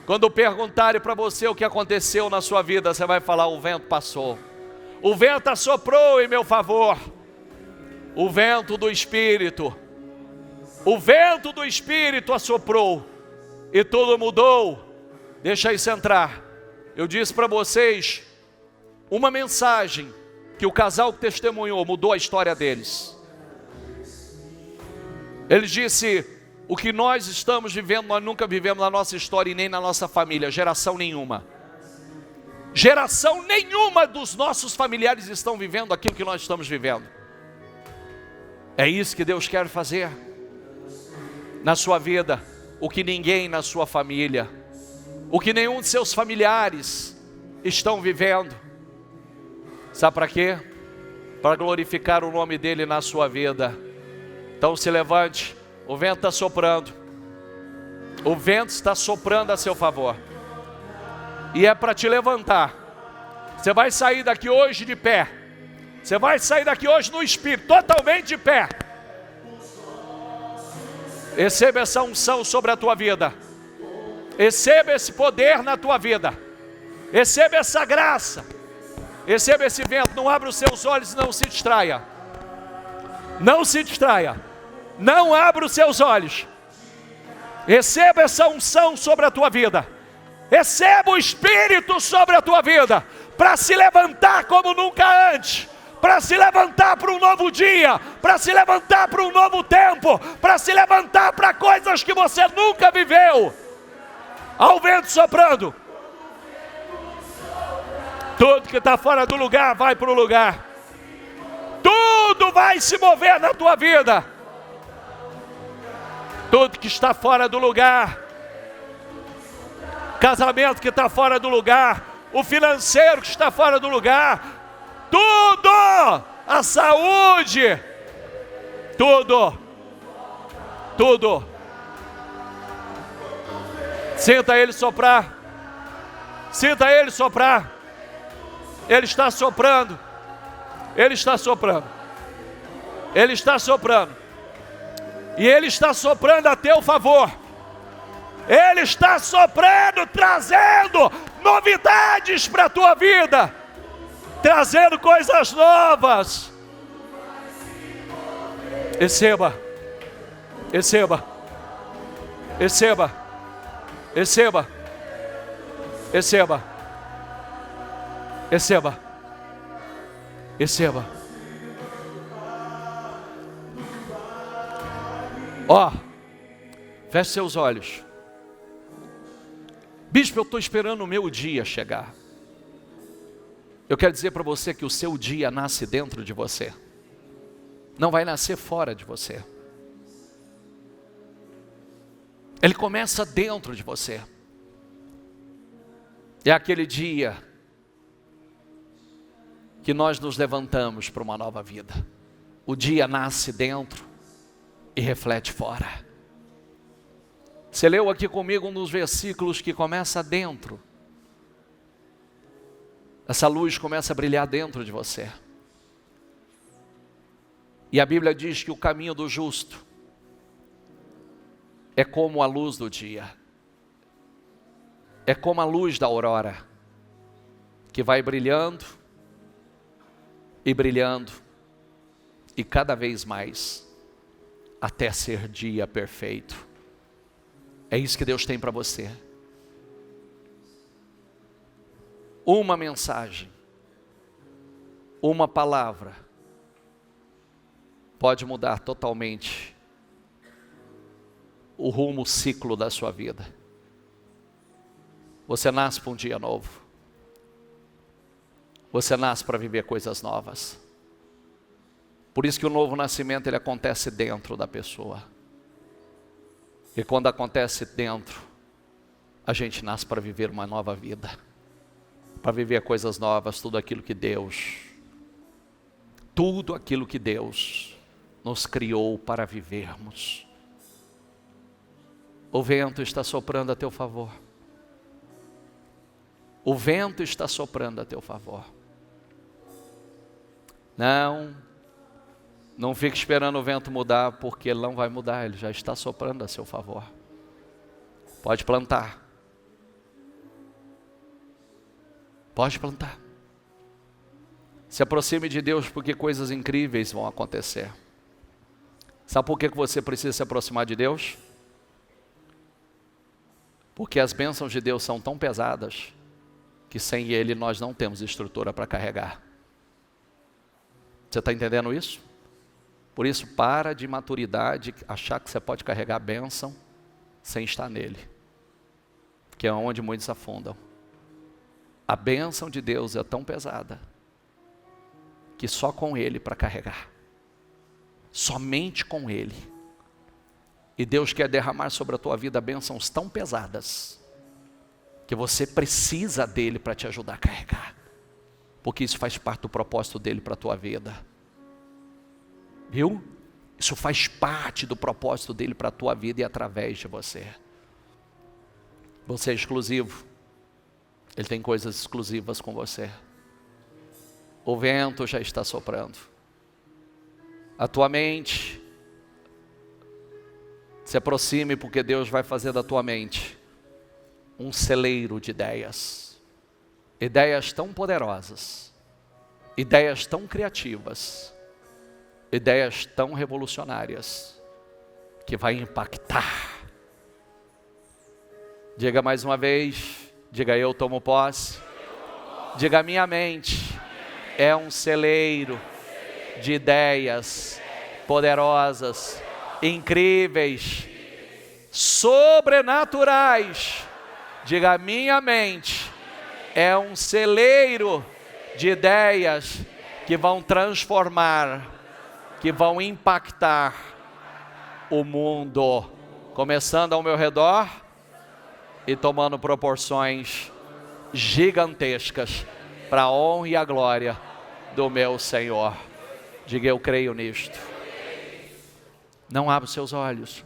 quando perguntarem para você o que aconteceu na sua vida, você vai falar: o vento passou, o vento assoprou em meu favor, o vento do Espírito assoprou e tudo mudou. Deixa isso entrar. Eu disse para vocês uma mensagem que o casal que testemunhou mudou a história deles. Ele disse: o que nós estamos vivendo, nós nunca vivemos na nossa história e nem na nossa família, geração nenhuma dos nossos familiares estão vivendo aquilo que nós estamos vivendo. É isso que Deus quer fazer na sua vida, o que ninguém na sua família, o que nenhum de seus familiares estão vivendo. Sabe para quê? Para glorificar o nome dele na sua vida. Então se levante, o vento está soprando, o vento está soprando a seu favor, e é para te levantar. Você vai sair daqui hoje de pé, você vai sair daqui hoje no Espírito, totalmente de pé. Receba essa unção sobre a tua vida, receba esse poder na tua vida, receba essa graça, receba esse vento. Não abra os seus olhos e não se distraia. Não se distraia. Não abra os seus olhos. Receba essa unção sobre a tua vida. Receba o Espírito sobre a tua vida, para se levantar como nunca antes, para se levantar para um novo dia, para se levantar para um novo tempo, para se levantar para coisas que você nunca viveu. Ao vento soprando, tudo que está fora do lugar vai para o lugar. Tudo vai se mover na tua vida. Tudo que está fora do lugar, casamento que está fora do lugar, o financeiro que está fora do lugar, tudo, a saúde, tudo. Sinta ele soprar, sinta ele soprar. Ele está soprando, ele está soprando, ele está soprando, e ele está soprando a teu favor. Ele está soprando, trazendo novidades para a tua vida, trazendo coisas novas. Receba, receba, receba, receba, receba, receba, receba. Ó, feche seus olhos. Bispo, eu estou esperando o meu dia chegar. Eu quero dizer para você que o seu dia nasce dentro de você, não vai nascer fora de você. Ele começa dentro de você. É aquele dia que nós nos levantamos para uma nova vida. O dia nasce dentro e reflete fora. Você leu aqui comigo um dos versículos que começa dentro. Essa luz começa a brilhar dentro de você. E a Bíblia diz que o caminho do justo é como a luz do dia. É como a luz da aurora, que vai brilhando e brilhando, e cada vez mais, até ser dia perfeito. É isso que Deus tem para você. Uma mensagem, uma palavra, pode mudar totalmente o rumo, o ciclo da sua vida. Você nasce para um dia novo. Você nasce para viver coisas novas. Por isso que o novo nascimento, ele acontece dentro da pessoa. E quando acontece dentro, a gente nasce para viver uma nova vida, para viver coisas novas, tudo aquilo que Deus tudo aquilo que Deus nos criou para vivermos. O vento está soprando a teu favor. O vento está soprando a teu favor. Não fique esperando o vento mudar, porque ele não vai mudar, ele já está soprando a seu favor. Pode plantar. Pode plantar. Se aproxime de Deus, porque coisas incríveis vão acontecer. Sabe por que você precisa se aproximar de Deus? Porque as bênçãos de Deus são tão pesadas, que sem Ele nós não temos estrutura para carregar. Você está entendendo isso? Por isso, para de imaturidade, achar que você pode carregar a bênção sem estar nele, que é onde muitos afundam. A bênção de Deus é tão pesada, que só com Ele para carregar, somente com Ele. E Deus quer derramar sobre a tua vida bênçãos tão pesadas, que você precisa dele para te ajudar a carregar, porque isso faz parte do propósito dele para a tua vida. Viu? Isso faz parte do propósito dele para a tua vida e através de você. Você é exclusivo. Ele tem coisas exclusivas com você. O vento já está soprando. A tua mente, se aproxime, porque Deus vai fazer da tua mente um celeiro de ideias. Ideias tão poderosas, ideias tão criativas, ideias tão revolucionárias, que vai impactar. Diga mais uma vez, diga: eu tomo posse. Diga: minha mente é um celeiro de ideias poderosas, incríveis, sobrenaturais. Diga: minha mente é um celeiro de ideias que vão transformar, que vão impactar o mundo, começando ao meu redor e tomando proporções gigantescas para a honra e a glória do meu Senhor. Diga: eu creio nisto. Não abra os seus olhos.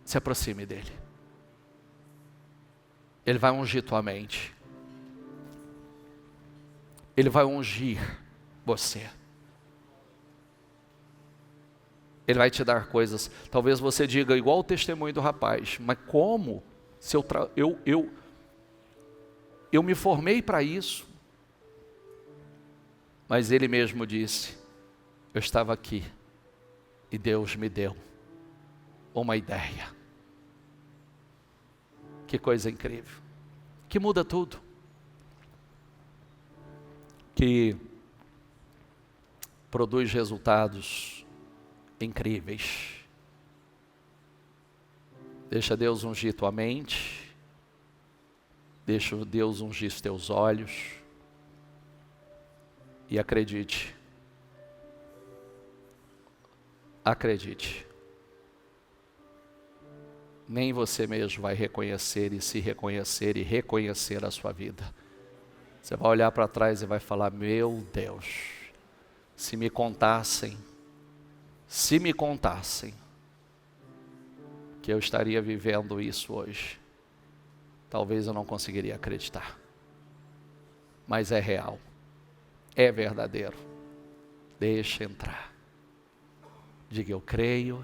Se aproxime dele. Ele vai ungir tua mente. Ele vai ungir você. Ele vai te dar coisas. Talvez você diga igual o testemunho do rapaz: mas como? Se eu me formei para isso. Mas ele mesmo disse: eu estava aqui e Deus me deu uma ideia. Que coisa incrível, que muda tudo, que produz resultados incríveis. Deixa Deus ungir tua mente, deixa Deus ungir os teus olhos, e acredite, nem você mesmo vai reconhecer e se reconhecer e reconhecer a sua vida. Você vai olhar para trás e vai falar: meu Deus, se me contassem que eu estaria vivendo isso hoje, talvez eu não conseguiria acreditar. Mas é real, é verdadeiro. Deixa entrar. Diga: eu creio,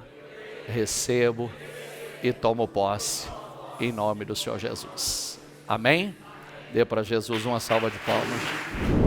recebo e tomo posse, em nome do Senhor Jesus. Amém? Dê para Jesus uma salva de palmas.